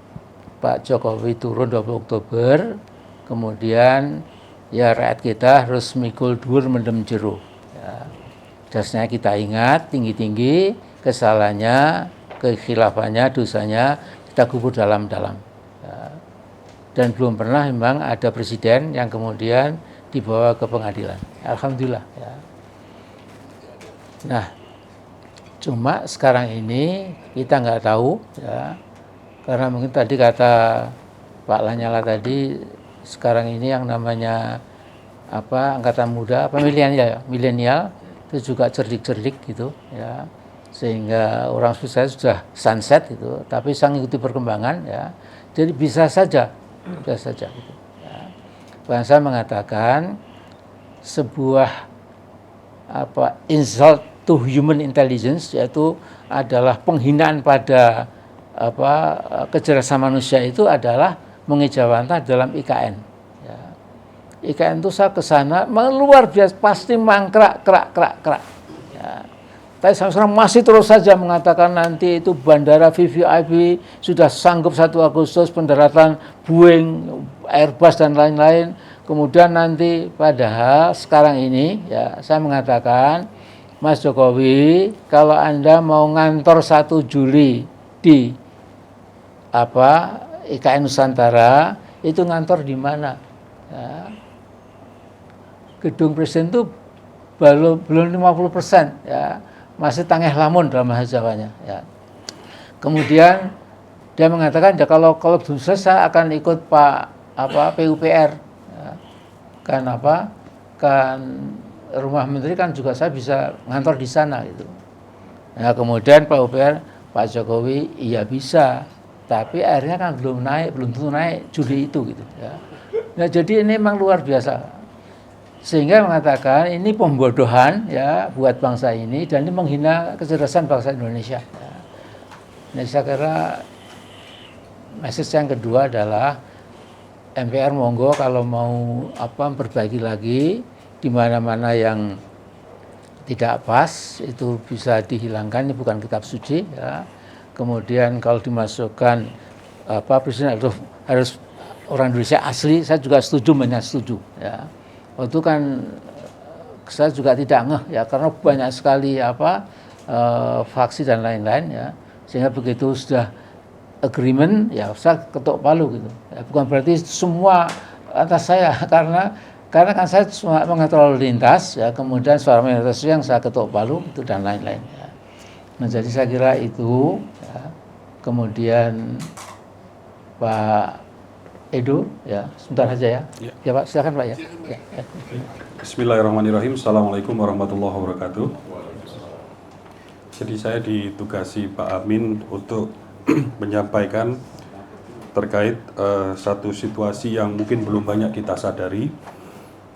Pak Jokowi turun 20 Oktober, kemudian ya rakyat kita harus mikul dhuwur mendem jero, ya. Dasarnya kita ingat tinggi-tinggi kesalahannya, kekhilafannya, dosanya kita kubur dalam-dalam. Ya. Dan belum pernah memang ada presiden yang kemudian dibawa ke pengadilan. Alhamdulillah. Ya. Nah, cuma sekarang ini kita nggak tahu, ya, karena mungkin tadi kata Pak Lanyala tadi, sekarang ini yang namanya angkatan muda, milenial itu juga cerdik-cerdik gitu, ya. Sehingga orang seperti saya sudah sunset gitu, tapi saya mengikuti perkembangan, ya. Jadi bisa saja gitu. Ya. Bahkan saya mengatakan sebuah insult to human intelligence, yaitu adalah penghinaan pada kecerdasan manusia, itu adalah mengejawantah dalam IKN. Ya. IKN itu saya ke sana luar biasa, pasti mangkrak. Ya. Tapi sampai sekarang masih terus saja mengatakan nanti itu bandara VVIP sudah sanggup 1 Agustus pendaratan Boeing, Airbus dan lain-lain. Kemudian nanti padahal sekarang ini ya saya mengatakan, Mas Jokowi, kalau Anda mau ngantor 1 Juli di IKN Nusantara, itu ngantor di mana? Ya. Gedung Presiden itu belum 50%, ya. Masih tangeh lamun dalam bahasa Jawanya, ya. Kemudian dia mengatakan, ya kalau belum selesai akan ikut PUPR, ya. Kan rumah menteri kan juga saya bisa ngantor di sana gitu. Nah, kemudian PUPR Pak Jokowi iya bisa, tapi akhirnya kan belum tentu naik juli itu gitu ya. Nah, jadi ini memang luar biasa. Sehingga mengatakan ini pembodohan ya buat bangsa ini dan ini menghina kecerdasan bangsa Indonesia. Ya. Nah, saya kira message yang kedua adalah MPR monggo kalau mau memperbaiki lagi di mana-mana yang tidak pas itu bisa dihilangkan, ini bukan kitab suci ya. Kemudian kalau dimasukkan presiden harus orang Indonesia asli, saya juga setuju ya. Itu kan saya juga tidak ngeh ya karena banyak sekali faksi dan lain-lain ya. Sehingga begitu sudah agreement ya saya ketok palu gitu. Ya, bukan berarti semua atas saya karena kan saya cuma mengatur lalu lintas ya, kemudian suara minoritas yang saya ketok palu itu dan lain-lain ya. Nah, jadi saya kira itu ya. Kemudian Pak Edo ya, sebentar saja ya. Ya Pak, silakan Pak ya.
Bismillahirrahmanirrahim. Assalamualaikum warahmatullahi wabarakatuh. Jadi saya ditugasi Pak Amin untuk menyampaikan terkait satu situasi yang mungkin belum banyak kita sadari.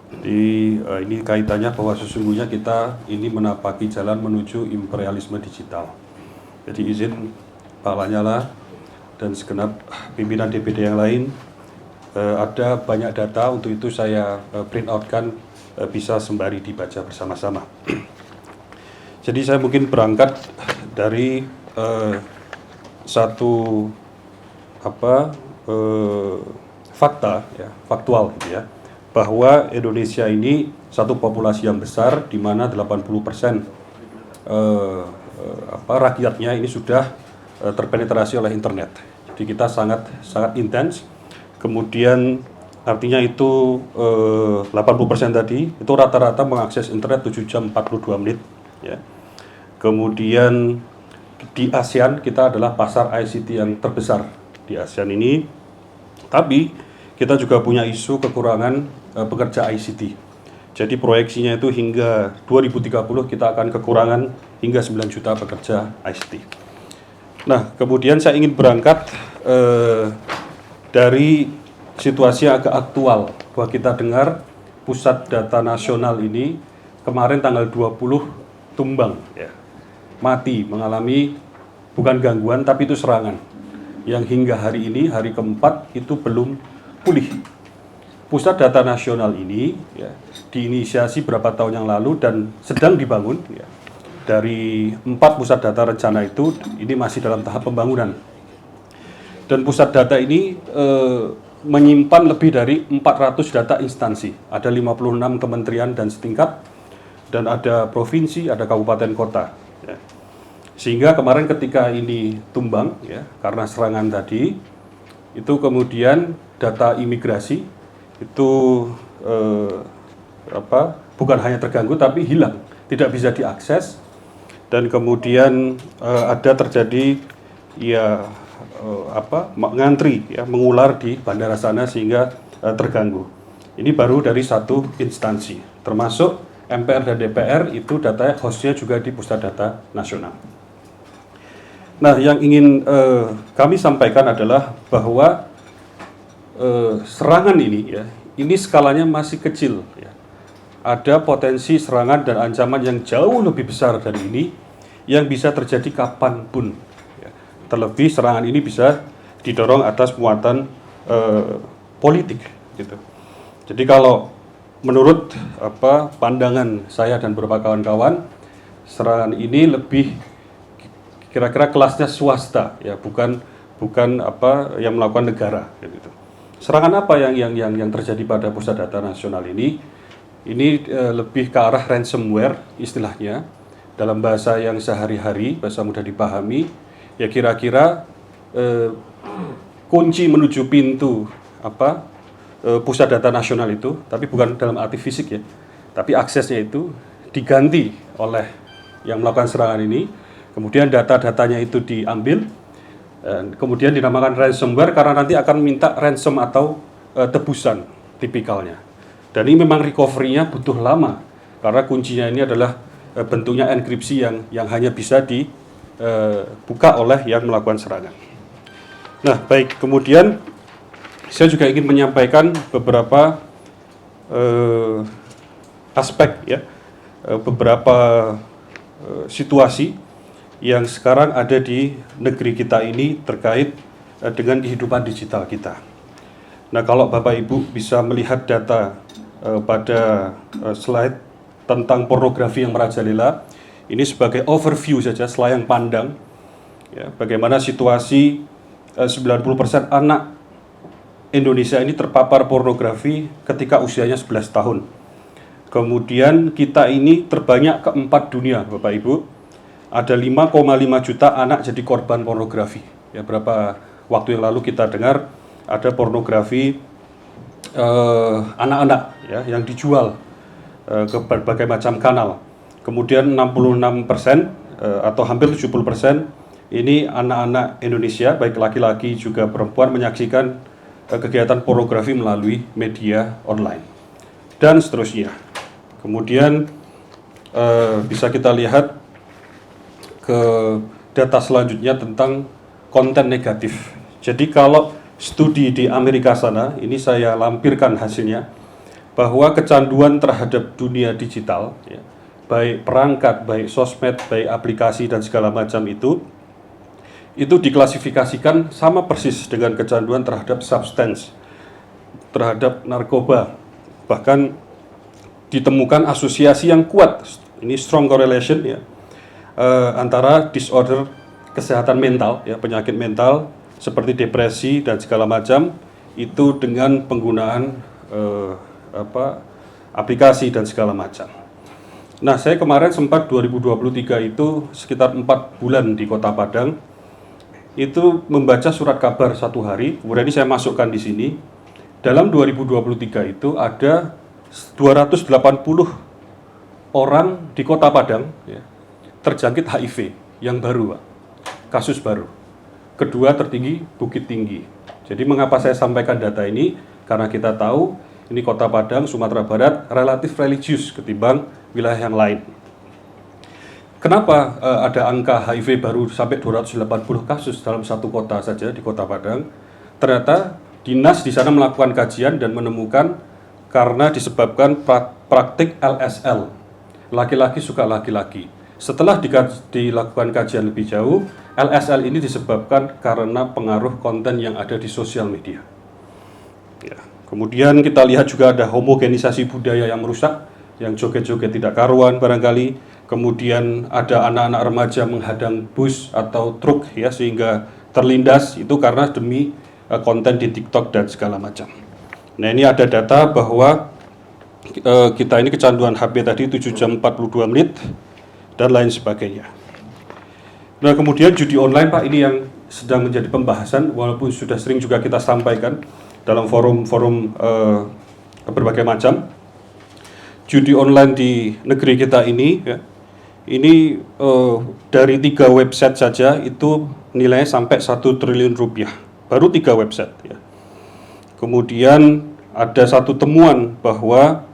Jadi ini kaitannya bahwa sesungguhnya kita ini menapaki jalan menuju imperialisme digital. Jadi izin Pak Lanyala dan segenap pimpinan DPD yang lain, ada banyak data, untuk itu saya print outkan, bisa sembari dibaca bersama-sama. Jadi saya mungkin berangkat dari satu fakta ya, faktual gitu ya, bahwa Indonesia ini satu populasi yang besar di mana 80% rakyatnya ini sudah terpenetrasi oleh internet. Jadi kita sangat intens. Kemudian artinya itu 80% tadi itu rata-rata mengakses internet 7 jam 42 menit ya. Kemudian di ASEAN kita adalah pasar ICT yang terbesar di ASEAN ini. Tapi kita juga punya isu kekurangan pekerja ICT. Jadi proyeksinya itu hingga 2030 kita akan kekurangan hingga 9 juta pekerja ICT. Nah, kemudian saya ingin berangkat dari situasi yang agak aktual bahwa kita dengar Pusat Data Nasional ini kemarin tanggal 20 tumbang ya. Mati, mengalami bukan gangguan tapi itu serangan yang hingga hari ini, hari keempat itu belum pulih. Pusat Data Nasional ini ya, diinisiasi beberapa tahun yang lalu dan sedang dibangun ya. Dari 4 pusat data rencana itu, ini masih dalam tahap pembangunan. Dan pusat data ini menyimpan lebih dari 400 data instansi. Ada 56 kementerian dan setingkat, dan ada provinsi, ada kabupaten kota. Ya. Sehingga kemarin ketika ini tumbang, ya, karena serangan tadi, itu kemudian data imigrasi itu bukan hanya terganggu, tapi hilang, tidak bisa diakses. Dan kemudian ada terjadi ngantri ya, mengular di bandara sana sehingga terganggu. Ini baru dari satu instansi, termasuk MPR dan DPR itu datanya hostnya juga di Pusat Data Nasional. Nah, yang ingin kami sampaikan adalah bahwa serangan ini ya, ini skalanya masih kecil ya. Ada potensi serangan dan ancaman yang jauh lebih besar dari ini yang bisa terjadi kapanpun. Ya. Terlebih serangan ini bisa didorong atas muatan politik. Gitu. Jadi kalau menurut pandangan saya dan beberapa kawan-kawan, serangan ini lebih kira-kira kelasnya swasta, ya bukan yang melakukan negara. Gitu. Serangan apa yang terjadi pada Pusat Data Nasional ini? Ini lebih ke arah ransomware istilahnya, dalam bahasa yang sehari-hari, bahasa mudah dipahami, ya kira-kira kunci menuju pintu Pusat Data Nasional itu, tapi bukan dalam arti fisik ya, tapi aksesnya itu diganti oleh yang melakukan serangan ini, kemudian data-datanya itu diambil, dan kemudian dinamakan ransomware karena nanti akan minta ransom atau tebusan tipikalnya. Dan ini memang recovery-nya butuh lama, karena kuncinya ini adalah bentuknya enkripsi yang hanya bisa dibuka oleh yang melakukan serangan. Nah, baik, kemudian saya juga ingin menyampaikan beberapa aspek ya, beberapa situasi yang sekarang ada di negeri kita ini terkait dengan kehidupan digital kita. Nah, kalau Bapak Ibu bisa melihat data pada slide tentang pornografi yang merajalela, ini sebagai overview saja, selayang pandang, ya, bagaimana situasi 90% anak Indonesia ini terpapar pornografi ketika usianya 11 tahun. Kemudian kita ini terbanyak keempat dunia, Bapak Ibu. Ada 5,5 juta anak jadi korban pornografi. Ya, berapa waktu yang lalu kita dengar ada pornografi anak-anak ya, yang dijual ke berbagai macam kanal. Kemudian 66% atau hampir 70% ini anak-anak Indonesia, baik laki-laki juga perempuan, menyaksikan kegiatan pornografi melalui media online. Dan seterusnya. Kemudian bisa kita lihat ke data selanjutnya tentang konten negatif. Jadi kalau studi di Amerika sana, ini saya lampirkan hasilnya, bahwa kecanduan terhadap dunia digital, ya, baik perangkat, baik sosmed, baik aplikasi dan segala macam itu diklasifikasikan sama persis dengan kecanduan terhadap substance, terhadap narkoba. Bahkan ditemukan asosiasi yang kuat, ini strong correlation ya, antara disorder kesehatan mental, ya, penyakit mental seperti depresi dan segala macam itu dengan penggunaan aplikasi dan segala macam. Nah, saya kemarin sempat 2023 itu sekitar 4 bulan di Kota Padang, itu membaca surat kabar satu hari, kemudian ini saya masukkan di sini. Dalam 2023 itu ada 280 orang di Kota Padang ya, terjangkit HIV yang baru, Pak. Kasus baru. Kedua tertinggi Bukit Tinggi. Jadi mengapa saya sampaikan data ini? Karena kita tahu ini Kota Padang, Sumatera Barat relatif religius ketimbang wilayah yang lain. Kenapa ada angka HIV baru sampai 280 kasus dalam satu kota saja di Kota Padang? Ternyata dinas di sana melakukan kajian dan menemukan karena disebabkan praktik LSL, laki-laki suka laki-laki. Setelah dilakukan kajian lebih jauh, LSL ini disebabkan karena pengaruh konten yang ada di sosial media. Ya. Kemudian kita lihat juga ada homogenisasi budaya yang merusak, yang joget-joget tidak karuan barangkali. Kemudian ada anak-anak remaja menghadang bus atau truk ya, sehingga terlindas, itu karena demi konten di TikTok dan segala macam. Nah, ini ada data bahwa kita ini kecanduan HP tadi 7 jam 42 menit dan lain sebagainya. Nah, kemudian judi online, Pak, ini yang sedang menjadi pembahasan, walaupun sudah sering juga kita sampaikan dalam forum-forum berbagai macam. Judi online di negeri kita ini ya, ini dari 3 website saja itu nilainya sampai 1 triliun rupiah. Baru 3 website ya. Kemudian ada satu temuan bahwa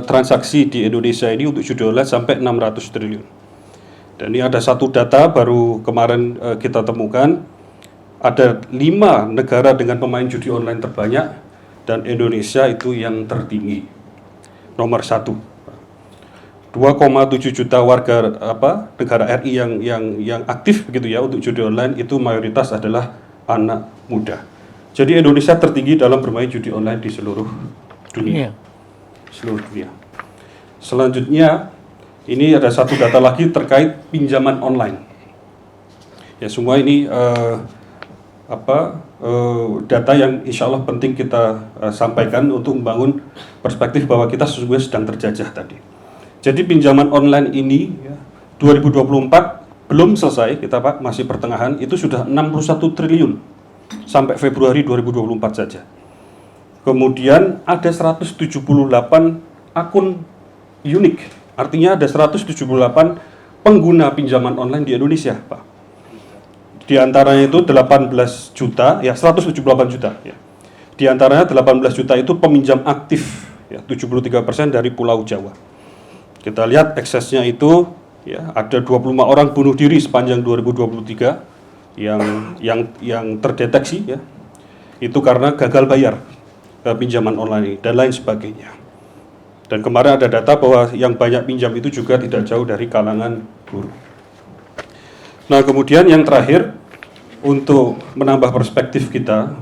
transaksi di Indonesia ini untuk judi online sampai 600 triliun. Dan ini ada satu data baru kemarin kita temukan, ada 5 negara dengan pemain judi online terbanyak dan Indonesia itu yang tertinggi, nomor 1. 2,7 juta warga negara RI yang aktif begitu ya untuk judi online, itu mayoritas adalah anak muda. Jadi Indonesia tertinggi dalam bermain judi online di seluruh dunia. Seluruh dunia. Selanjutnya ini ada satu data lagi terkait pinjaman online. Ya, semua ini data yang insya Allah penting kita sampaikan untuk membangun perspektif bahwa kita sesungguhnya sedang terjajah tadi. Jadi pinjaman online ini ya, 2024 belum selesai, kita Pak masih pertengahan, itu sudah 61 triliun sampai Februari 2024 saja. Kemudian ada 178 akun unik, artinya ada 178 pengguna pinjaman online di Indonesia, Pak. Di antaranya itu 18 juta, ya 178 juta. Ya. Di antaranya 18 juta itu peminjam aktif, ya 73% dari Pulau Jawa. Kita lihat eksesnya itu ya, ada 25 orang bunuh diri sepanjang 2023 yang terdeteksi, ya, itu karena gagal bayar pinjaman online dan lain sebagainya. Dan kemarin ada data bahwa yang banyak pinjam itu juga tidak jauh dari kalangan guru. Nah, kemudian yang terakhir, untuk menambah perspektif kita,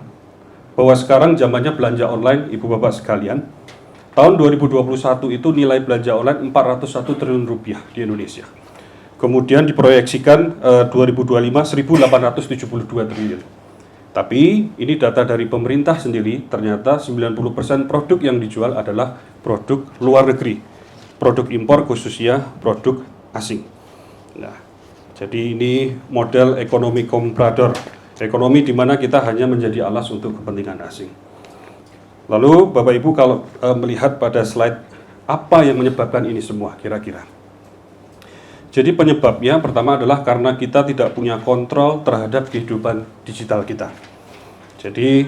bahwa sekarang zamannya belanja online, Ibu Bapak sekalian. Tahun 2021 itu nilai belanja online 401 triliun rupiah di Indonesia. Kemudian diproyeksikan 2025 1.872 triliun. Tapi ini data dari pemerintah sendiri, ternyata 90% produk yang dijual adalah produk luar negeri. Produk impor khususnya produk asing. Nah, jadi ini model ekonomi komprador. Ekonomi di mana kita hanya menjadi alas untuk kepentingan asing. Lalu Bapak Ibu kalau melihat pada slide apa yang menyebabkan ini semua kira-kira. Jadi penyebabnya pertama adalah karena kita tidak punya kontrol terhadap kehidupan digital kita. Jadi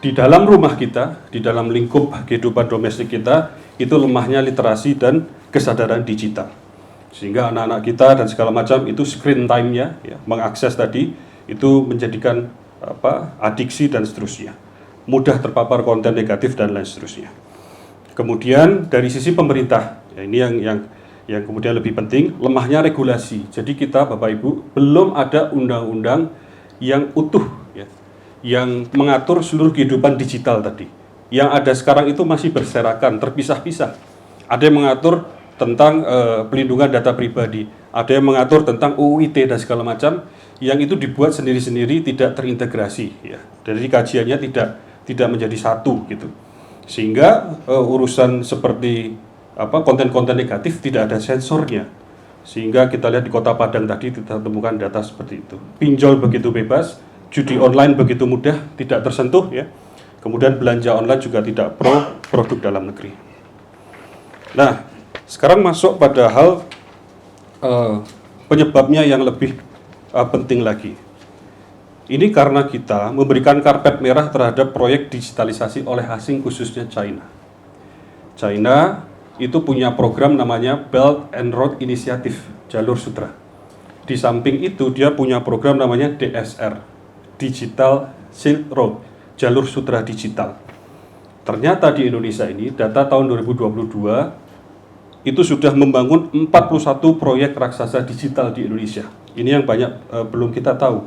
di dalam rumah kita, di dalam lingkup kehidupan domestik kita, itu lemahnya literasi dan kesadaran digital. Sehingga anak-anak kita dan segala macam itu screen time-nya, ya, mengakses tadi, itu menjadikan adiksi dan seterusnya. Mudah terpapar konten negatif dan lain seterusnya. Kemudian dari sisi pemerintah, ya, ini yang kemudian lebih penting, lemahnya regulasi. Jadi kita Bapak Ibu belum ada undang-undang yang utuh, ya, yang mengatur seluruh kehidupan digital tadi. Yang ada sekarang itu masih berserakan, terpisah-pisah. Ada yang mengatur tentang pelindungan data pribadi, ada yang mengatur tentang UU ITE dan segala macam, yang itu dibuat sendiri-sendiri, tidak terintegrasi, ya. Jadi kajiannya tidak menjadi satu gitu. Sehingga urusan seperti konten-konten negatif tidak ada sensornya, sehingga kita lihat di Kota Padang tadi kita temukan data seperti itu. Pinjol begitu bebas, judi online begitu mudah, tidak tersentuh, ya. Kemudian belanja online juga tidak pro produk dalam negeri. Nah, sekarang masuk pada hal penyebabnya yang lebih penting lagi. Ini karena kita memberikan karpet merah terhadap proyek digitalisasi oleh asing, khususnya China. China itu punya program namanya Belt and Road Initiative, jalur sutra. Di samping itu dia punya program namanya DSR, Digital Silk Road, jalur sutra digital. Ternyata di Indonesia ini, data tahun 2022, itu sudah membangun 41 proyek raksasa digital di Indonesia. Ini yang banyak belum kita tahu.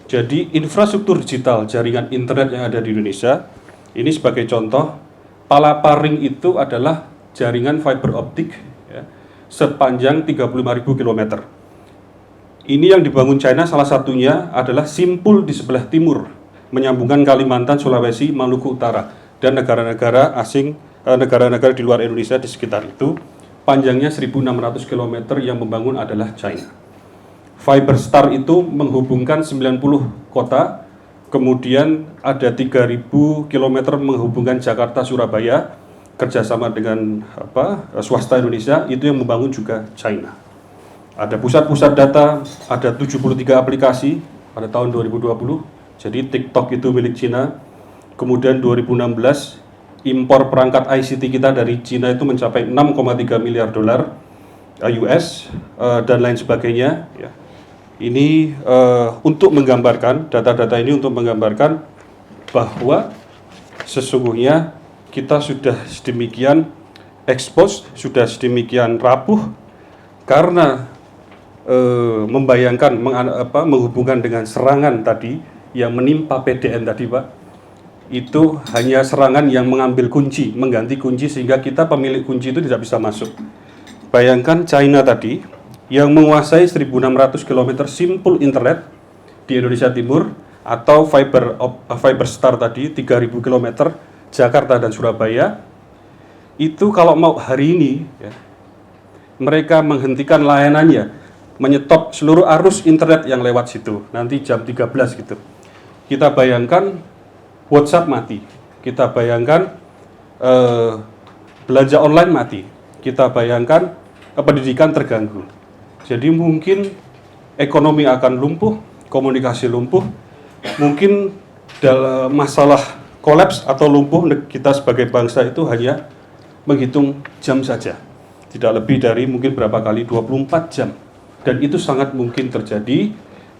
Jadi infrastruktur digital, jaringan internet yang ada di Indonesia, ini sebagai contoh, Palaparing itu adalah jaringan fiber optik, ya, sepanjang 35.000 km. Ini yang dibangun China salah satunya adalah Simpul di sebelah timur, menyambungkan Kalimantan, Sulawesi, Maluku Utara, dan negara-negara asing, negara-negara di luar Indonesia di sekitar itu. Panjangnya 1.600 km yang membangun adalah China. Fiberstar itu menghubungkan 90 kota, kemudian ada 3.000 km menghubungkan Jakarta, Surabaya, kerjasama dengan swasta Indonesia, itu yang membangun juga China. Ada pusat-pusat data, ada 73 aplikasi pada tahun 2020, jadi TikTok itu milik China. Kemudian 2016, impor perangkat ICT kita dari China itu mencapai 6,3 miliar dolar US dan lain sebagainya, ya. Ini untuk menggambarkan, data-data ini untuk menggambarkan bahwa sesungguhnya kita sudah sedemikian expose, sudah sedemikian rapuh karena membayangkan, menghubungkan dengan serangan tadi yang menimpa PDN tadi, Pak. Itu hanya serangan yang mengambil kunci, mengganti kunci sehingga kita pemilik kunci itu tidak bisa masuk. Bayangkan China tadi yang menguasai 1.600 km simpul internet di Indonesia Timur, atau Fiberstar tadi 3.000 km Jakarta dan Surabaya, itu kalau mau hari ini, ya, mereka menghentikan layanannya, menyetop seluruh arus internet yang lewat situ, nanti jam 13 gitu. Kita bayangkan WhatsApp mati, kita bayangkan belanja online mati, kita bayangkan pendidikan terganggu. Jadi mungkin ekonomi akan lumpuh, komunikasi lumpuh, mungkin dalam masalah kolaps atau lumpuh kita sebagai bangsa itu hanya menghitung jam saja. tidak lebih dari mungkin berapa kali 24 jam. Dan itu sangat mungkin terjadi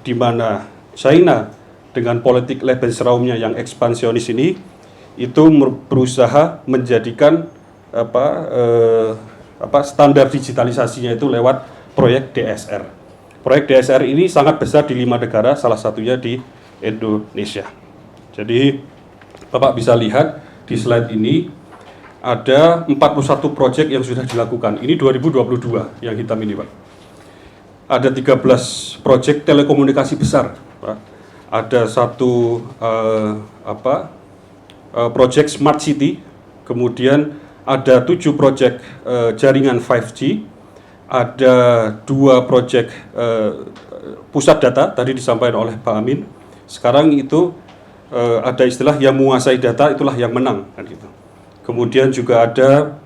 di mana China dengan politik Lebensraumnya yang ekspansionis ini itu berusaha menjadikan standar digitalisasinya itu lewat proyek DSR. Proyek DSR ini sangat besar di 5 negara, salah satunya di Indonesia. Jadi Bapak bisa lihat di slide ini ada 41 proyek yang sudah dilakukan. Ini 2022 yang hitam ini, Pak. Ada 13 proyek telekomunikasi besar, Pak. Ada satu proyek Smart City, kemudian ada 7 proyek jaringan 5G, ada 2 proyek pusat data, tadi disampaikan oleh Pak Amin. Sekarang itu ada istilah yang menguasai data, itulah yang menang, kan gitu. Kemudian juga ada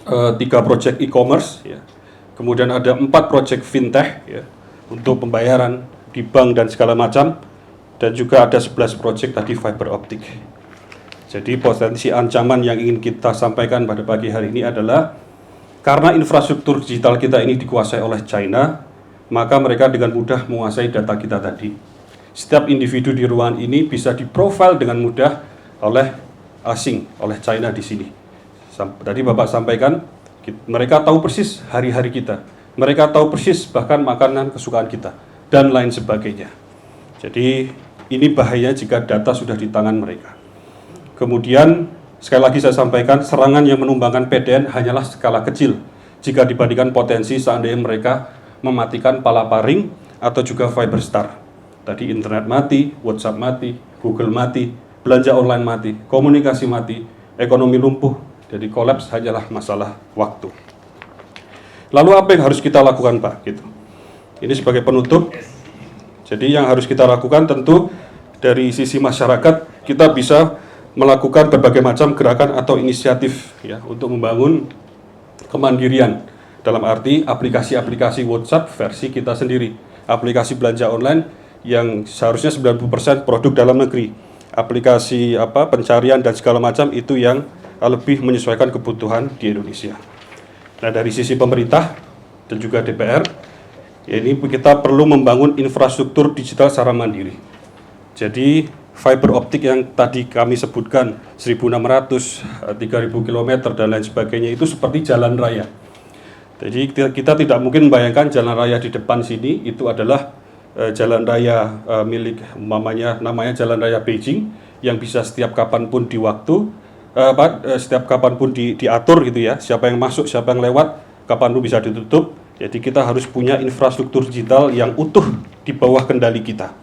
3 proyek e-commerce, ya. Kemudian ada 4 proyek fintech, ya, untuk pembayaran di bank dan segala macam, dan juga ada 11 proyek tadi fiber optik. Jadi potensi ancaman yang ingin kita sampaikan pada pagi hari ini adalah karena infrastruktur digital kita ini dikuasai oleh China, maka mereka dengan mudah menguasai data kita tadi. Setiap individu di ruangan ini bisa diprofil dengan mudah oleh asing, oleh China di sini. Tadi Bapak sampaikan, mereka tahu persis hari-hari kita. Mereka tahu persis bahkan makanan kesukaan kita, dan lain sebagainya. Jadi ini bahaya jika data sudah di tangan mereka. Kemudian, sekali lagi saya sampaikan, serangan yang menumbangkan PDN hanyalah skala kecil jika dibandingkan potensi seandainya mereka mematikan palaparing atau juga Fiberstar. Tadi internet mati, WhatsApp mati, Google mati, belanja online mati, komunikasi mati, ekonomi lumpuh, jadi kolaps hanyalah masalah waktu. Lalu apa yang harus kita lakukan, Pak? Gitu. Ini sebagai penutup. Jadi yang harus kita lakukan tentu dari sisi masyarakat kita bisa melakukan berbagai macam gerakan atau inisiatif, ya, untuk membangun kemandirian. Dalam arti aplikasi-aplikasi WhatsApp versi kita sendiri, aplikasi belanja online yang seharusnya 90% produk dalam negeri, aplikasi pencarian dan segala macam itu yang lebih menyesuaikan kebutuhan di Indonesia. Nah, dari sisi pemerintah dan juga DPR, ya, ini kita perlu membangun infrastruktur digital secara mandiri. Jadi fiber optik yang tadi kami sebutkan 1.600, 3.000 km dan lain sebagainya itu seperti jalan raya. Jadi kita tidak mungkin membayangkan jalan raya di depan sini itu adalah jalan raya milik namanya jalan raya Beijing yang bisa setiap kapanpun di waktu, setiap kapanpun diatur gitu ya, siapa yang masuk, siapa yang lewat, kapanpun bisa ditutup. Jadi kita harus punya infrastruktur digital yang utuh di bawah kendali kita.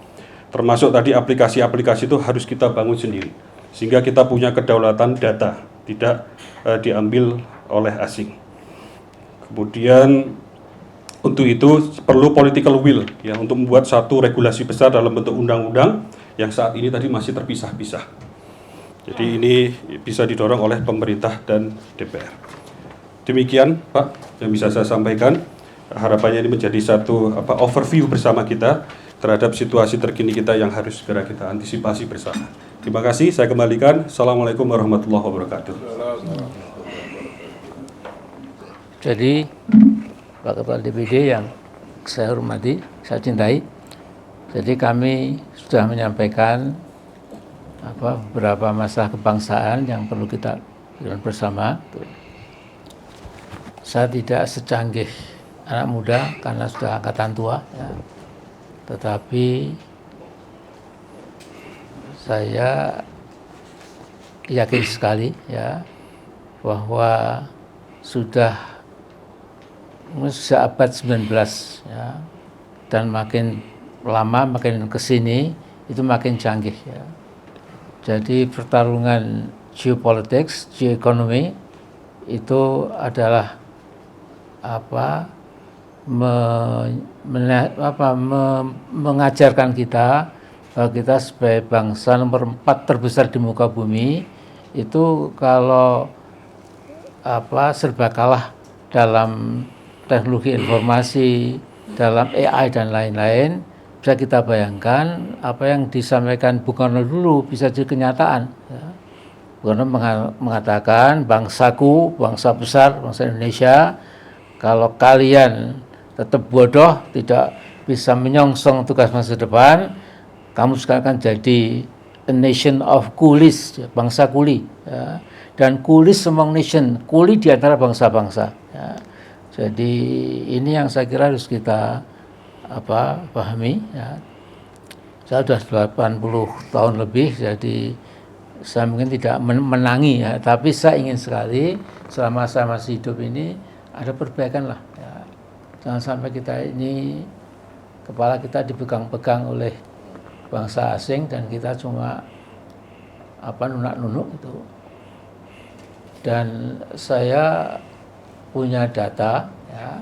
Termasuk tadi aplikasi-aplikasi itu harus kita bangun sendiri, sehingga kita punya kedaulatan data, tidak diambil oleh asing. Kemudian untuk itu perlu political will, ya, untuk membuat satu regulasi besar dalam bentuk undang-undang yang saat ini tadi masih terpisah-pisah. Jadi ini bisa didorong oleh pemerintah dan DPR. Demikian, Pak, yang bisa saya sampaikan. Harapannya ini menjadi satu overview bersama kita terhadap situasi terkini kita yang harus segera kita antisipasi bersama. Terima kasih, saya kembalikan. Assalamualaikum warahmatullahi wabarakatuh.
Jadi, Pak Kepala DPD yang saya hormati, saya cintai, jadi kami sudah menyampaikan beberapa masalah kebangsaan yang perlu kita lakukan bersama. Saya tidak secanggih anak muda karena sudah angkatan tua, ya. Tetapi saya yakin sekali, ya, bahwa sudah abad 19, ya, dan makin lama makin kesini itu makin canggih, ya. Jadi pertarungan geopolitik, geoekonomi itu adalah mengajarkan kita bahwa kita sebagai bangsa nomor 4 terbesar di muka bumi itu kalau serba kalah dalam teknologi informasi, dalam AI dan lain-lain, bisa kita bayangkan apa yang disampaikan Bung Karno dulu bisa jadi kenyataan. Ya. Bung Karno mengatakan bangsaku, bangsa besar, bangsa Indonesia kalau kalian tetap bodoh, tidak bisa menyongsong tugas masa depan, kamu sekarang akan jadi a nation of coolies, bangsa kuli, ya. Dan coolies among nation, kuli di antara bangsa-bangsa, ya. Jadi ini yang saya kira harus kita pahami, ya. Saya sudah 80 tahun lebih, jadi saya mungkin tidak menangi, ya, tapi saya ingin sekali selama saya masih hidup ini ada perbaikan lah, ya. Jangan sampai kita ini kepala kita dipegang-pegang oleh bangsa asing dan kita cuma nunak-nunuk itu. Dan saya punya data, ya,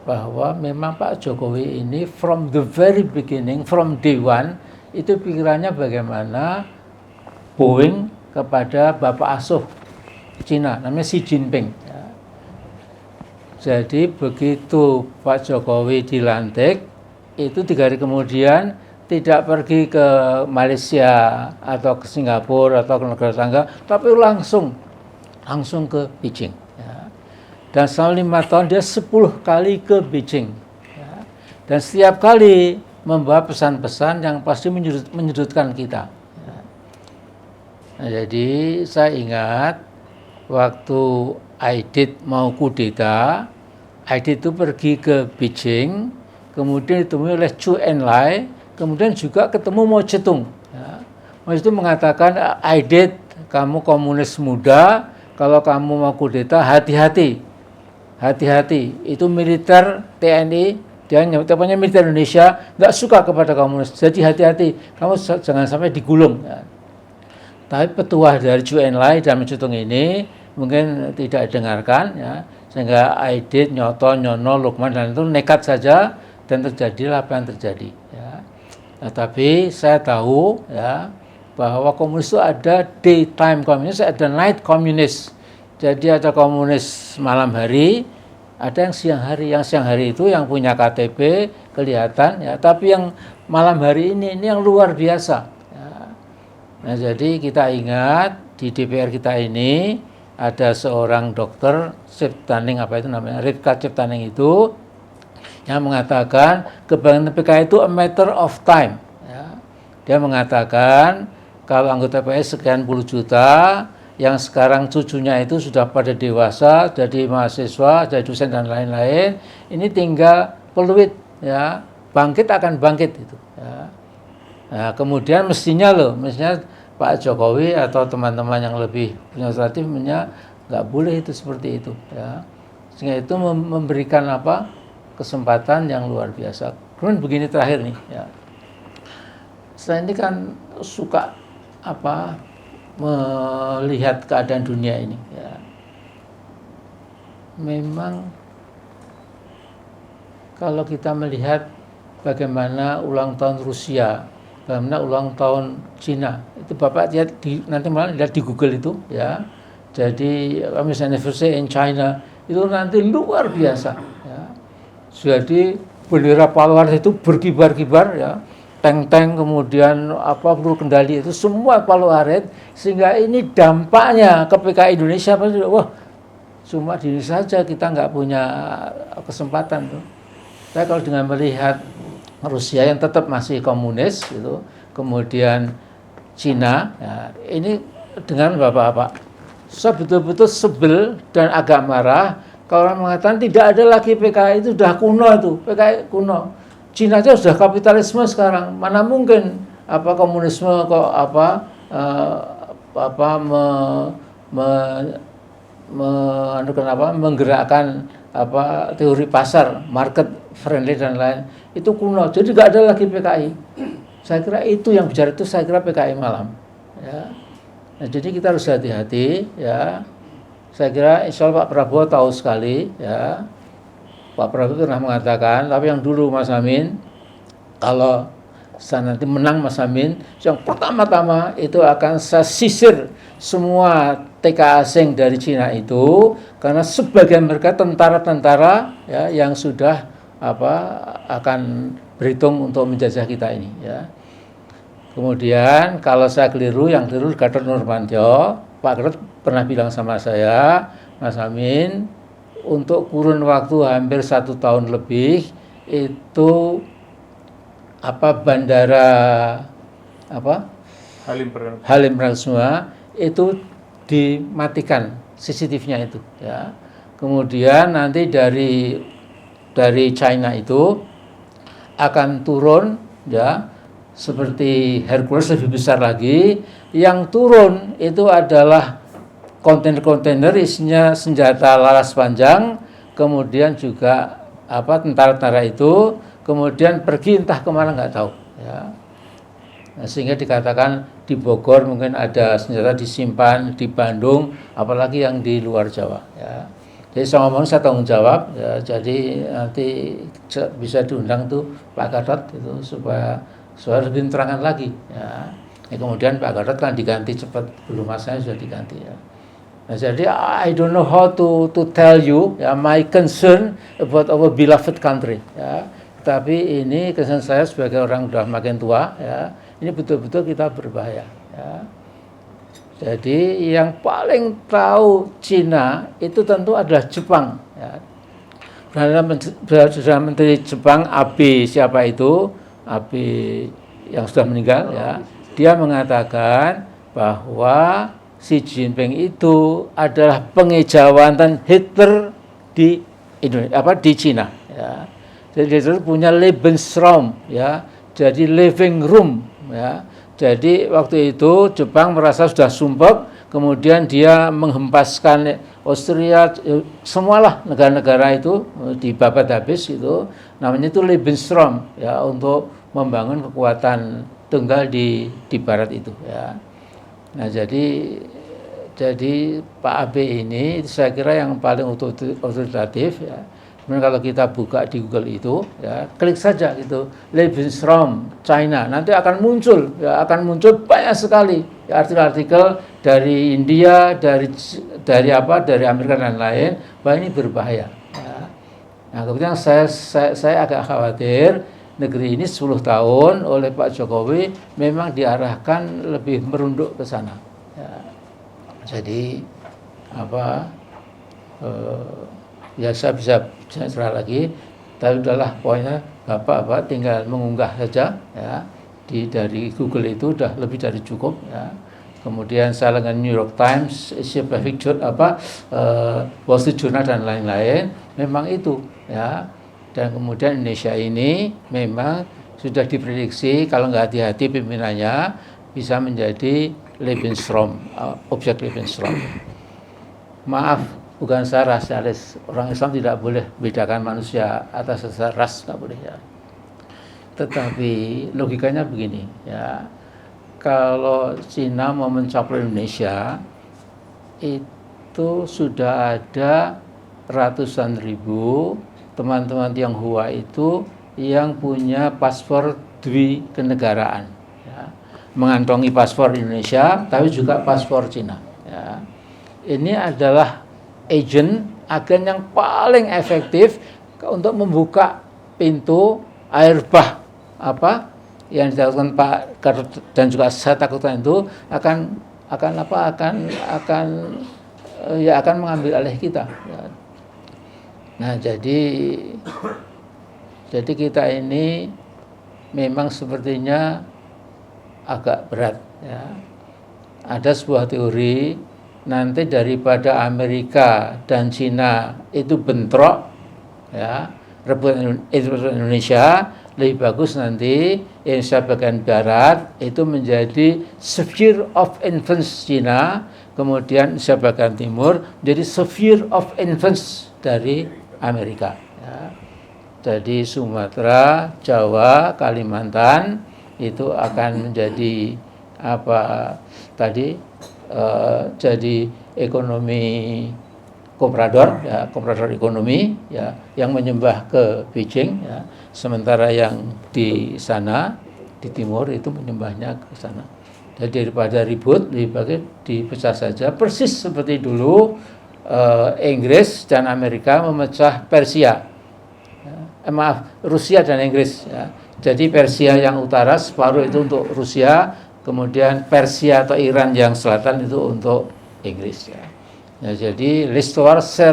bahwa memang Pak Jokowi ini from the very beginning, from day one, itu pikirannya bagaimana Boeing kepada Bapak asuh Cina, namanya Xi Jinping. Ya. Jadi begitu Pak Jokowi dilantik, itu 3 hari kemudian tidak pergi ke Malaysia atau ke Singapura atau ke negara tetangga, tapi langsung ke Beijing. Ya. Dan selama 5 tahun dia 10 kali ke Beijing. Ya. Dan setiap kali membawa pesan-pesan yang pasti menyudutkan kita. Ya. Nah, jadi saya ingat waktu Aidit mau kudeta, Aidit itu pergi ke Beijing, kemudian ditemui oleh Zhou Enlai, kemudian juga ketemu Mao Zedong. Ya. Mao Zedong mengatakan, Aidit, kamu komunis muda, kalau kamu mau kudeta, hati-hati, itu militer TNI, dia nyebutnya militer Indonesia, nggak suka kepada komunis, jadi hati-hati, kamu jangan sampai digulung. Ya. Tapi petuah dari Zhou Enlai dan Mao Zedong ini mungkin tidak didengarkan, ya, sehingga Aidit, Nyoto, Nyono, Lukman dan itu nekat saja dan terjadilah apa yang terjadi. Ya. Nah, tapi saya tahu, ya, bahwa komunis itu ada daytime komunis, ada night komunis. Jadi ada komunis malam hari, ada yang siang hari. Yang siang hari itu yang punya KTP kelihatan, ya, tapi yang malam hari ini yang luar biasa. Ya. Nah, jadi kita ingat di DPR kita ini ada seorang dokter Ciptaning, Rifka Ciptaning itu yang mengatakan kebangkitan PKI itu a matter of time. Ya. Dia mengatakan kalau anggota PKI sekian puluh juta, yang sekarang cucunya itu sudah pada dewasa, jadi mahasiswa, jadi dosen dan lain-lain, ini tinggal peluit, ya, bangkit akan bangkit itu. Ya. Nah, kemudian mestinya Pak Jokowi atau teman-teman yang lebih punya inisiatif nggak boleh itu seperti itu, ya. Sehingga itu memberikan kesempatan yang luar biasa. Kemudian begini terakhir nih, ya. Saya ini kan suka melihat keadaan dunia ini, ya. Memang kalau kita melihat bagaimana ulang tahun Rusia, bagaimana ulang tahun Cina, itu Bapak nanti malah lihat di Google itu, ya. Jadi Communist Anniversary in China itu nanti luar biasa, ya. Jadi bendera pahlawan itu berkibar-kibar, ya. Tank-tank, kemudian peluru kendali itu semua palu arit, sehingga ini dampaknya ke PKI Indonesia, wah, cuma di sini saja kita nggak punya kesempatan tuh. Saya kalau dengan melihat Rusia yang tetap masih komunis gitu, kemudian Cina, ya, ini dengan Bapak-bapak, saya betul-betul sebel dan agak marah kalau orang mengatakan tidak ada lagi PKI, itu sudah kuno, itu PKI kuno. Cina aja sudah kapitalisme sekarang, mana mungkin komunisme kok menggerakkan teori pasar, market friendly dan lain, itu kuno. Jadi nggak ada lagi PKI. Saya kira itu yang bicara itu, saya kira PKI malam. Ya. Nah, jadi kita harus hati-hati, ya. Saya kira insya Allah Pak Prabowo tahu sekali, ya. Pak Prabowo pernah mengatakan, tapi yang dulu Mas Amin, kalau saya nanti menang Mas Amin, yang pertama-tama itu akan saya sisir semua TK asing dari Cina itu, karena sebagian mereka tentara-tentara, ya, yang sudah akan berhitung untuk menjajah kita ini, ya. Kemudian kalau saya keliru, yang keliru Gatot Nurmantio, Pak Gatot pernah bilang sama saya, Mas Amin, untuk kurun waktu hampir 1 tahun lebih itu bandara Halim Perdana itu dimatikan CCTV-nya itu ya. Kemudian nanti dari China itu akan turun ya seperti Hercules lebih besar lagi. Yang turun itu adalah kontainer-kontainer isinya senjata laras panjang, kemudian juga tentara-tentara itu kemudian pergi entah kemana nggak tahu ya. Nah, sehingga dikatakan di Bogor mungkin ada senjata disimpan, di Bandung, apalagi yang di luar Jawa ya. Jadi saya ngomong saya tanggung jawab ya, jadi nanti bisa diundang tuh Pak Gatot itu supaya lebih terangan lagi ya. Kemudian Pak Gatot kan diganti cepat, belum masanya sudah diganti ya. Nah, jadi I don't know how to tell you ya my concern about our beloved country ya. Tapi ini concern saya sebagai orang sudah makin tua ya. Ini betul-betul kita berbahaya ya. Jadi yang paling tahu Cina itu tentu adalah Jepang ya. Perdana Menteri Jepang Abe siapa itu? Abe yang sudah meninggal ya. Dia mengatakan bahwa Xi Jinping itu adalah pengejawatan Hitler di Indonesia, di Cina ya. Jadi dia punya Lebensraum ya. Jadi living room ya. Jadi waktu itu Jepang merasa sudah sumpek, kemudian dia menghempaskan Austria, semualah negara-negara itu dibabat habis itu, namanya itu Lebensraum ya, untuk membangun kekuatan tunggal di barat itu ya. Nah jadi Pak Abe ini saya kira yang paling otoritatif ya. Kemudian kalau kita buka di Google itu, ya, klik saja gitu, Lebensraum China, nanti akan muncul banyak sekali ya, artikel-artikel dari India, dari Amerika dan lain, bahwa ini berbahaya. Ya. Nah, kemudian saya agak khawatir negeri ini 10 tahun oleh Pak Jokowi memang diarahkan lebih merunduk ke sana. Ya. Jadi ya saya bisa cerah lagi, tapi udahlah pokoknya Bapak tinggal mengunggah saja ya, dari Google itu udah lebih dari cukup ya. Kemudian saya dengan New York Times, Asia Pacific Wall Street Journal dan lain-lain, memang itu ya. Dan kemudian Indonesia ini memang sudah diprediksi kalau nggak hati-hati pimpinannya bisa menjadi Lebensraum, objek Lebensraum. Maaf, bukan saya rasialis. Orang Islam tidak boleh bedakan manusia atas dasar ras, nggak boleh ya. Tetapi logikanya begini ya, kalau Cina mau mencaplok Indonesia itu sudah ada ratusan ribu teman-teman Tionghoa itu yang punya paspor dwikenegaraan ya, mengantongi paspor Indonesia tapi juga paspor Cina ya. Ini adalah agen yang paling efektif untuk membuka pintu air bah yang ditakutkan Pak Gatot dan juga saya takutkan itu akan mengambil alih kita ya. Nah jadi kita ini memang sepertinya agak berat ya. Ada sebuah teori nanti daripada Amerika dan Cina itu bentrok ya, rebut Indonesia, lebih bagus nanti Indonesia bagian barat itu menjadi sphere of influence Cina, kemudian Indonesia bagian timur menjadi sphere of influence dari Amerika ya. Jadi Sumatera, Jawa, Kalimantan itu akan menjadi jadi ekonomi komprador ekonomi ya, yang menyembah ke Beijing ya, sementara yang di sana di timur itu menyembahnya ke sana. Jadi daripada ribut lebih baik dipecah saja, persis seperti dulu Inggris dan Amerika memecah Persia. Rusia dan Inggris ya. Jadi Persia yang utara separuh itu untuk Rusia, kemudian Persia atau Iran yang selatan itu untuk Inggris ya. Nah, jadi l'histoire se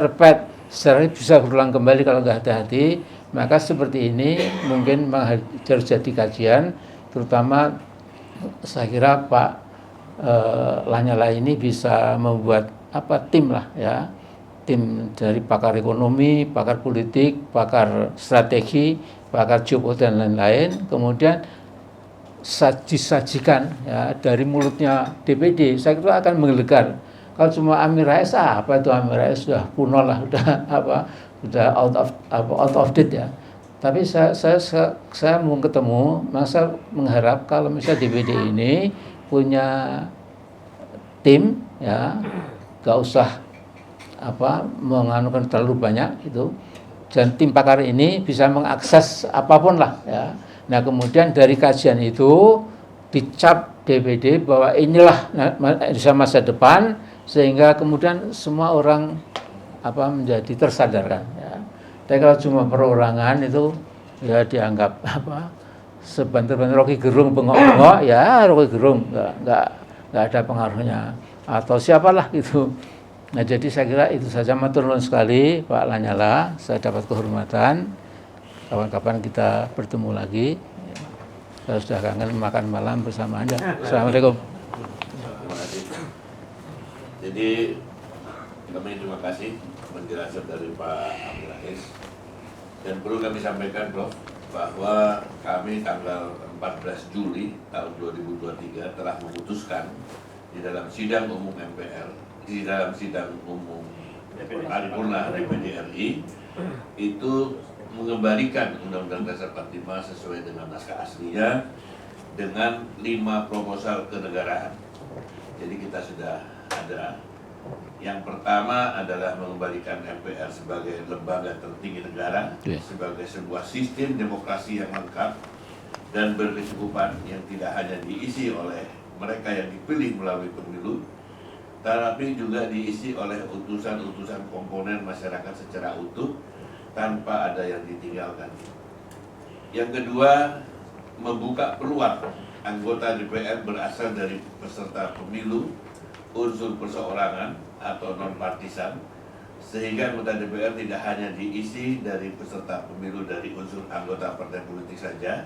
secara bisa berulang kembali kalau nggak hati-hati. Maka seperti ini mungkin harus jadi kajian, terutama saya kira Pak Lanyala ini bisa membuat tim lah ya, tim dari pakar ekonomi, pakar politik, pakar strategi, pakar geopolitik dan lain-lain, kemudian disajikan ya dari mulutnya DPD. Saya kira akan menggelegar. Kalau cuma Amin Rais, apa itu Amin Rais, sudah kuno lah, sudah out of date ya. Tapi saya mau ketemu, masa mengharap kalau misalnya DPD ini punya tim ya, gak usah menganukan terlalu banyak itu, dan tim pakar ini bisa mengakses apapun lah ya. Nah kemudian dari kajian itu dicap DPD bahwa inilah Indonesia masa depan, sehingga kemudian semua orang menjadi tersadarkan ya. Tapi kalau cuma perorangan itu ya dianggap sebanter-banter Rocky Gerung bengok-bengok ya, Rocky Gerung nggak ada pengaruhnya atau siapalah gitu. Nah jadi saya kira itu saja, matur nuwun sekali Pak Lanyala, saya dapat kehormatan, kapan-kapan kita bertemu lagi. Saya sudah kangen makan malam bersama Anda. Assalamualaikum.
Terima kasih. Jadi kami terima kasih penjelasan dari Pak Amin Rais, dan perlu kami sampaikan Prof, bahwa kami tanggal 14 Juli tahun 2023 telah memutuskan di dalam sidang umum MPR, di dalam sidang umum paripurna DPD RI itu mengembalikan Undang-Undang Dasar 45 sesuai dengan naskah aslinya dengan 5 proposal kenegaraan. Jadi kita sudah ada. Yang pertama adalah mengembalikan MPR sebagai lembaga tertinggi negara, sebagai sebuah sistem demokrasi yang lengkap dan berkecukupan, yang tidak hanya diisi oleh mereka yang dipilih melalui pemilu, tetapi juga diisi oleh utusan-utusan komponen masyarakat secara utuh tanpa ada yang ditinggalkan. Yang kedua, membuka peluang anggota DPR berasal dari peserta pemilu, unsur perseorangan atau non-partisan, sehingga anggota DPR tidak hanya diisi dari peserta pemilu dari unsur anggota partai politik saja.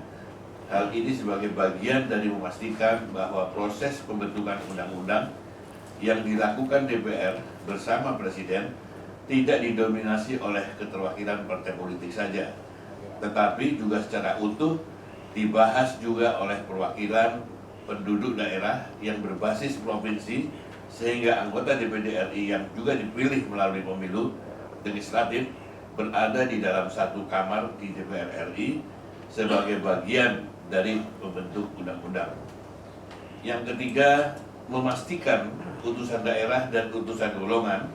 Hal ini sebagai bagian dari memastikan bahwa proses pembentukan undang-undang yang dilakukan DPR bersama Presiden tidak didominasi oleh keterwakilan partai politik saja, tetapi juga secara utuh dibahas juga oleh perwakilan penduduk daerah yang berbasis provinsi, sehingga anggota DPD RI yang juga dipilih melalui pemilu legislatif berada di dalam satu kamar di DPR RI sebagai bagian dari pembentuk undang-undang. Yang ketiga, memastikan utusan daerah dan utusan golongan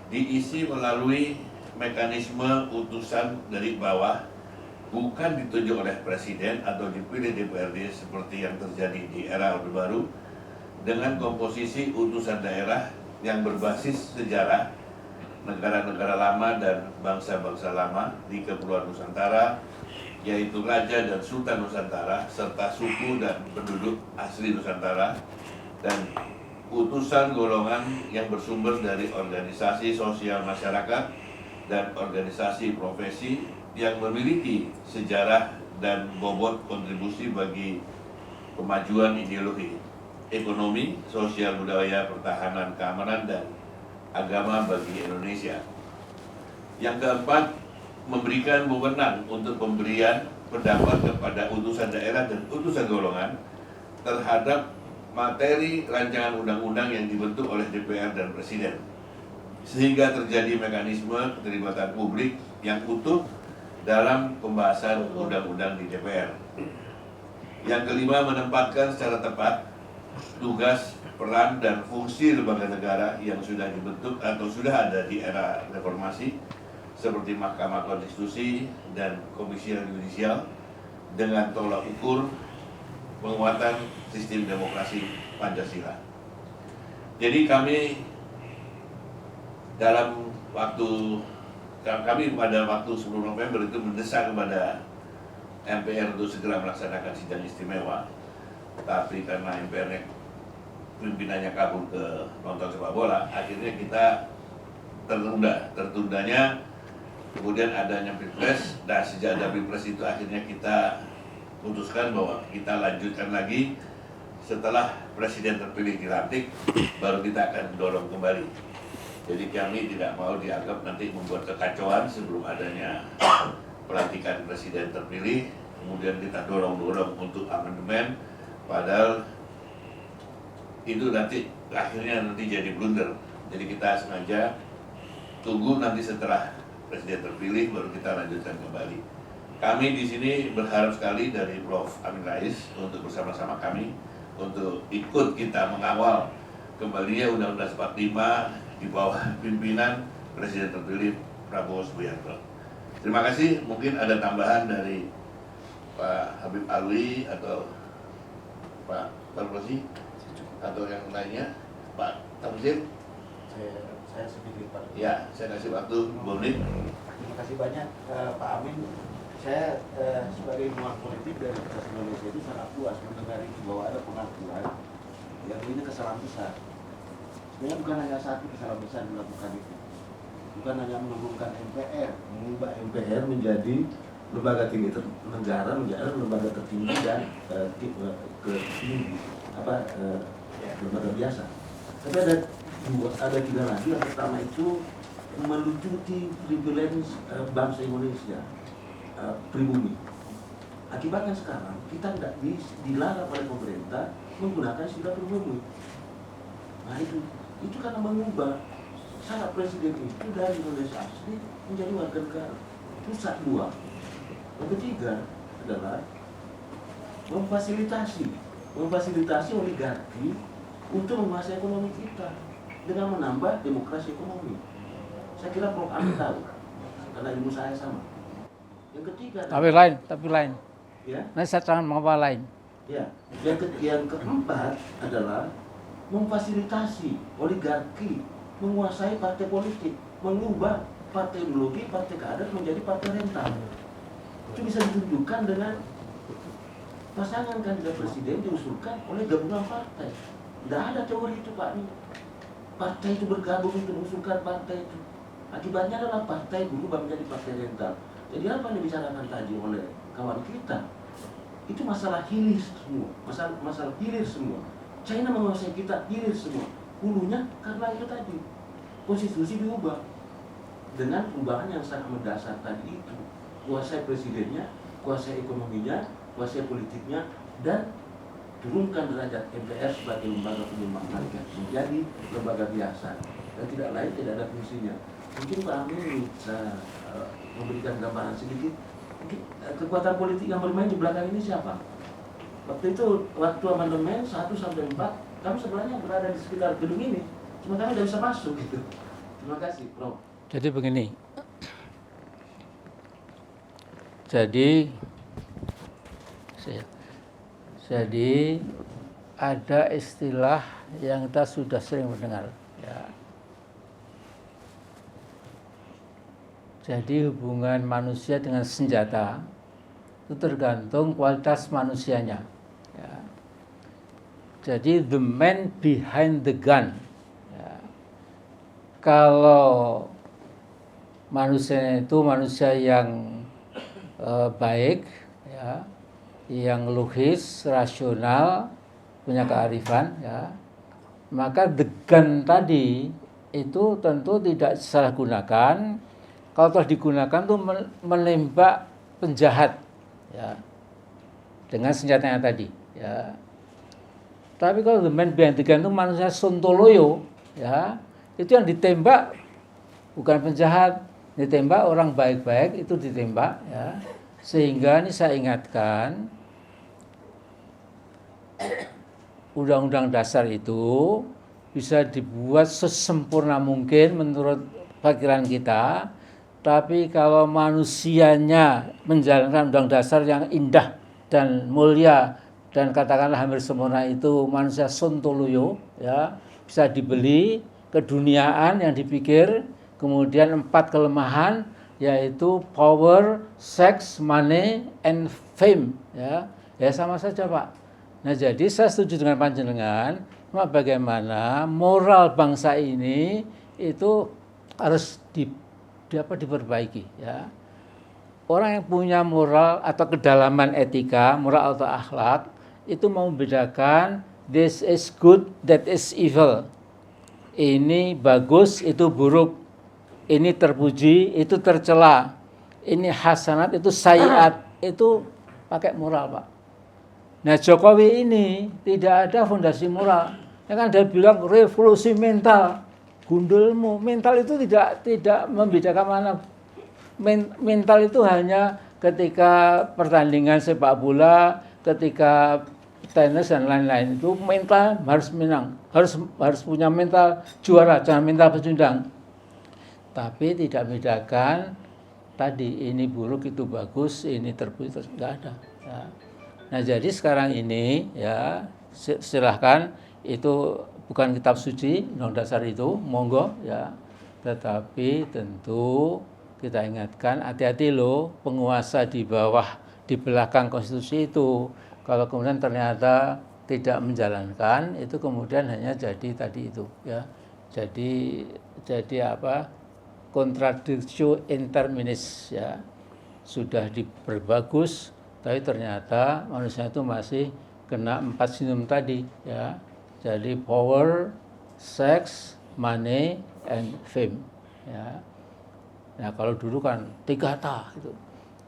diisi melalui mekanisme utusan dari bawah, bukan ditunjuk oleh Presiden atau dipilih DPRD seperti yang terjadi di era Orde Baru, dengan komposisi utusan daerah yang berbasis sejarah negara-negara lama dan bangsa-bangsa lama di Kepulauan Nusantara, yaitu Raja dan Sultan Nusantara, serta suku dan penduduk asli Nusantara, dan utusan golongan yang bersumber dari organisasi sosial masyarakat dan organisasi profesi yang memiliki sejarah dan bobot kontribusi bagi kemajuan ideologi, ekonomi, sosial, budaya, pertahanan, keamanan, dan agama bagi Indonesia. Yang keempat, memberikan wewenang untuk pemberian pendapat kepada utusan daerah dan utusan golongan terhadap materi rancangan undang-undang yang dibentuk oleh DPR dan Presiden, sehingga terjadi mekanisme keterlibatan publik yang utuh dalam pembahasan undang-undang di DPR. Yang kelima, menempatkan secara tepat tugas, peran, dan fungsi lembaga negara yang sudah dibentuk atau sudah ada di era reformasi, seperti Mahkamah Konstitusi dan Komisi Yudisial, dengan tolak ukur penguatan sistem demokrasi Pancasila. Jadi kami pada waktu 10 November itu mendesak kepada MPR untuk segera melaksanakan sidang istimewa, tapi karena MPR pimpinannya kabur ke nonton sepak bola, akhirnya kita tertundanya kemudian adanya Pilpres. Dan sejak ada Pilpres itu akhirnya kita putuskan bahwa kita lanjutkan lagi setelah presiden terpilih dilantik, baru kita akan dorong kembali. Jadi kami tidak mau dianggap nanti membuat kekacauan sebelum adanya pelantikan presiden terpilih, kemudian kita dorong-dorong untuk amandemen, padahal itu nanti akhirnya jadi blunder. Jadi kita sengaja tunggu nanti setelah presiden terpilih baru kita lanjutkan kembali. Kami di sini berharap sekali dari Prof. Amin Rais untuk bersama-sama kami untuk ikut kita mengawal kembalinya Undang-Undang 45 di bawah pimpinan presiden terpilih Prabowo Subianto. Terima kasih. Mungkin ada tambahan dari Pak Habib Alwi atau Pak Tarlosi atau yang lainnya, Pak Tamzil.
Saya sedikit Pak.
Ya, saya kasih waktu 2 menit.
Terima kasih banyak Pak Amin. Saya sebagai ilmuwan politik dari Universitas Indonesia itu sangat puas mendengar itu bahwa ada pengakuan yang ini kesalahan besar. Sebenarnya bukan hanya satu kesalahan besar dilakukan itu. Bukan hanya menurunkan MPR, mengubah MPR menjadi lembaga tinggi negara, menjadi lembaga tertinggi dan lembaga biasa. Tapi ada 3 lagi. Yang pertama itu melucuti privilege bangsa Indonesia, pribumi. Akibatnya sekarang kita tidak dilarang oleh pemerintah menggunakan istilah pribumi. Nah itu karena mengubah syarat presiden itu dari Indonesia asli menjadi warga negara. Itu satu. Yang ketiga adalah memfasilitasi oligarki untuk menguasai ekonomi kita dengan menambah demokrasi ekonomi. Saya kira Prof. Amin tahu, karena ilmu saya sama. Yang ketiga,
Tapi lain.
ya,
Nah, saya terang mengapa lain.
ya. Yang keempat adalah memfasilitasi oligarki menguasai partai politik, mengubah partai ideologi, partai kader menjadi partai rental. Itu bisa ditunjukkan dengan pasangan kandidat presiden diusulkan oleh gabungan partai. Tidak ada teori itu Pak. Partai itu bergabung untuk mengusulkan partai itu. Akibatnya adalah partai berubah menjadi partai rental. Jadi apa yang dibicarakan tadi oleh kawan kita? Itu masalah hilir semua, masalah hilir semua. China menguasai kita hilir semua. Hulunya karena itu tadi. Konstitusi diubah dengan perubahan yang sangat mendasar tadi itu. Kuasai presidennya, kuasai ekonominya, kuasai politiknya, dan turunkan derajat MPR sebagai lembaga penyeimbang harga menjadi lembaga biasa dan tidak lain, tidak ada fungsinya. Mungkin Pak Amin bisa memberikan gambaran sedikit. Mungkin kekuatan politik yang bermain di belakang ini siapa? Waktu itu, waktu amandemen 1 sampai 4, kami sebenarnya berada di sekitar gedung ini, cuma kami tidak bisa masuk gitu. Terima kasih, Prof.
Jadi begini. Jadi ada istilah yang kita sudah sering mendengar. Ya. Jadi hubungan manusia dengan senjata itu tergantung kualitas manusianya. Ya. Jadi the man behind the gun. Ya. Kalau manusia itu manusia yang baik, ya, yang logis, rasional, punya kearifan, ya, maka the gun tadi itu tentu tidak disalahgunakan. Kalau telah digunakan itu menembak penjahat, ya, dengan senjatanya tadi, ya. Tapi kalau the man behind the gun itu manusia sontoloyo, ya, itu yang ditembak bukan penjahat, ditembak orang baik-baik, itu ditembak, ya. Sehingga ini saya ingatkan, Undang-Undang Dasar itu bisa dibuat sesempurna mungkin menurut pikiran kita, tapi kalau manusianya menjalankan Undang Dasar yang indah dan mulia dan katakanlah hampir sempurna itu manusia sontoloyo, ya, bisa dibeli, keduniaan yang dipikir, kemudian 4 kelemahan yaitu power, sex, money, and fame, ya, ya sama saja Pak. Nah jadi saya setuju dengan panjenengan, bagaimana moral bangsa ini itu harus diperbaiki ya. Orang yang punya moral atau kedalaman etika, moral atau akhlak itu mau membedakan this is good, that is evil. Ini bagus, itu buruk. Ini terpuji, itu tercela. Ini hasanat, itu sayyiat. Itu pakai moral, Pak. Nah, Jokowi ini tidak ada fondasi moral. Ya kan dia bilang revolusi mental. Gundulmu, mental itu tidak membedakan mana. Mental itu hanya ketika pertandingan sepak bola, ketika tenis dan lain-lain itu mental harus menang, harus punya mental juara, jangan mental pecundang. Tapi tidak bedakan tadi ini buruk itu bagus, ini terpuji nggak ada. Ya. Nah jadi sekarang ini ya silahkan itu bukan kitab suci, undang dasar itu monggo ya, tetapi tentu kita ingatkan hati-hati loh penguasa di bawah, di belakang konstitusi itu. Kalau kemudian ternyata tidak menjalankan, itu kemudian hanya jadi tadi itu ya. Jadi apa? Kontradiksi interminis ya. Sudah diperbagus, tapi ternyata manusia itu masih kena 4 sindrom tadi ya. Jadi power, sex, money, and fame ya. Nah kalau dulu kan 3 tahta gitu,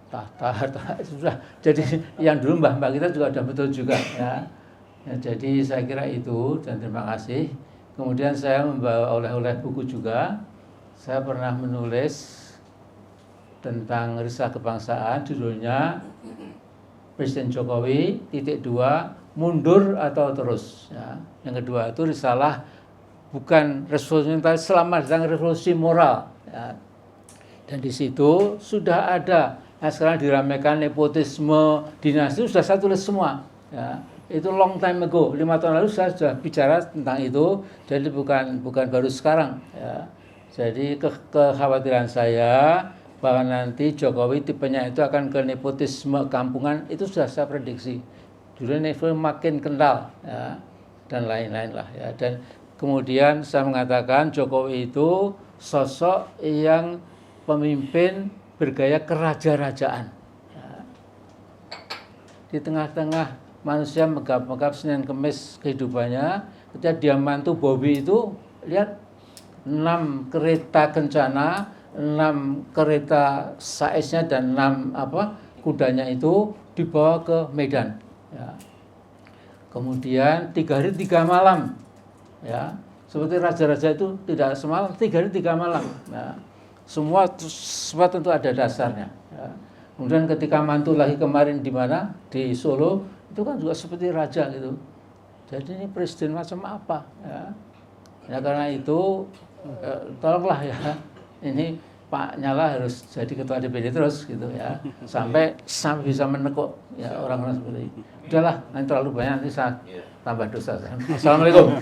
tahta sudah. Jadi yang dulu mbah-mbah kita juga ada betul juga ya. Ya. Jadi saya kira itu dan terima kasih. Kemudian saya membawa oleh-oleh buku juga. Saya pernah menulis tentang risalah kebangsaan, judulnya Presiden Jokowi _2 mundur atau terus. Ya. Yang kedua itu risalah bukan revolusi mental, selamat datang revolusi moral. Ya. Dan di situ sudah ada. Nah, sekarang diramaikan nepotisme, dinasti sudah saya tulis semua. Ya. Itu long time ago, 5 tahun lalu saya sudah bicara tentang itu. Jadi bukan baru sekarang. Ya. Jadi kekhawatiran saya bahwa nanti Jokowi tipenya itu akan ke nepotisme kampungan itu sudah saya prediksi. Dulu nepotisme makin kental ya, dan lain-lain lah ya. Dan kemudian saya mengatakan Jokowi itu sosok yang pemimpin bergaya keraja-rajaan. Ya. Di tengah-tengah manusia megap-megap Senin Kemis kehidupannya, ketika dia mantu Bobby itu, lihat 6 kereta kencana, 6 kereta saisnya dan 6 kudanya itu dibawa ke Medan. Ya. Kemudian 3 hari 3 malam, ya seperti raja-raja itu tidak semalam, 3 hari 3 malam. Ya. Semua tentu ada dasarnya. Ya. Kemudian ketika mantu lagi kemarin di mana? Di Solo, itu kan juga seperti raja gitu. Jadi ini presiden macam apa? Ya, ya karena itu tolonglah ya, ini Pak Nyala harus jadi ketua DPD terus gitu ya, sampai bisa menekuk ya orang-orang seperti ini. Udahlah, nanti terlalu banyak nanti saya tambah dosa. Assalamualaikum.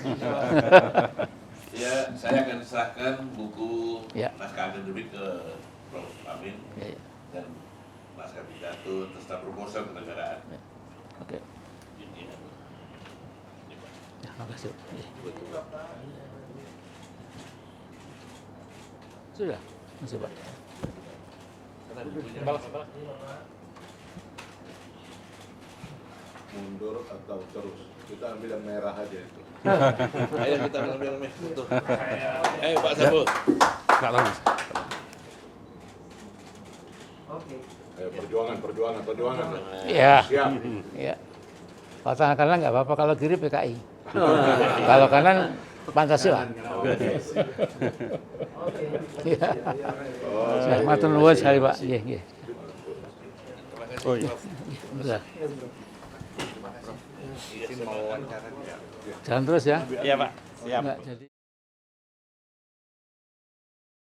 Ya, saya akan serahkan buku
ya.
naskah akademik ke Prof. Amin ya. Dan naskah pidato tentang proposal kenegaraan.
Ya. Oke. Ya, makasih. Ya. Sudah, masih Pak.
Mundur atau terus? Kita ambil yang merah aja itu.
Ayo kita ambil yang merah. Ayo Pak Sabu.
Nggak tahu, Mas.
Ayo perjuangan.
Iya.
Siap.
Iya. Kalau tangan kanan nggak apa-apa, kalau kiri PKI. Kalau kanan Pancasila. Iya. Saya matur nuwun sekali Pak. Nggih, nggih.
Oh iya.
Sudah. Jalan terus ya.
Iya Pak. Siap.
Enggak, jadi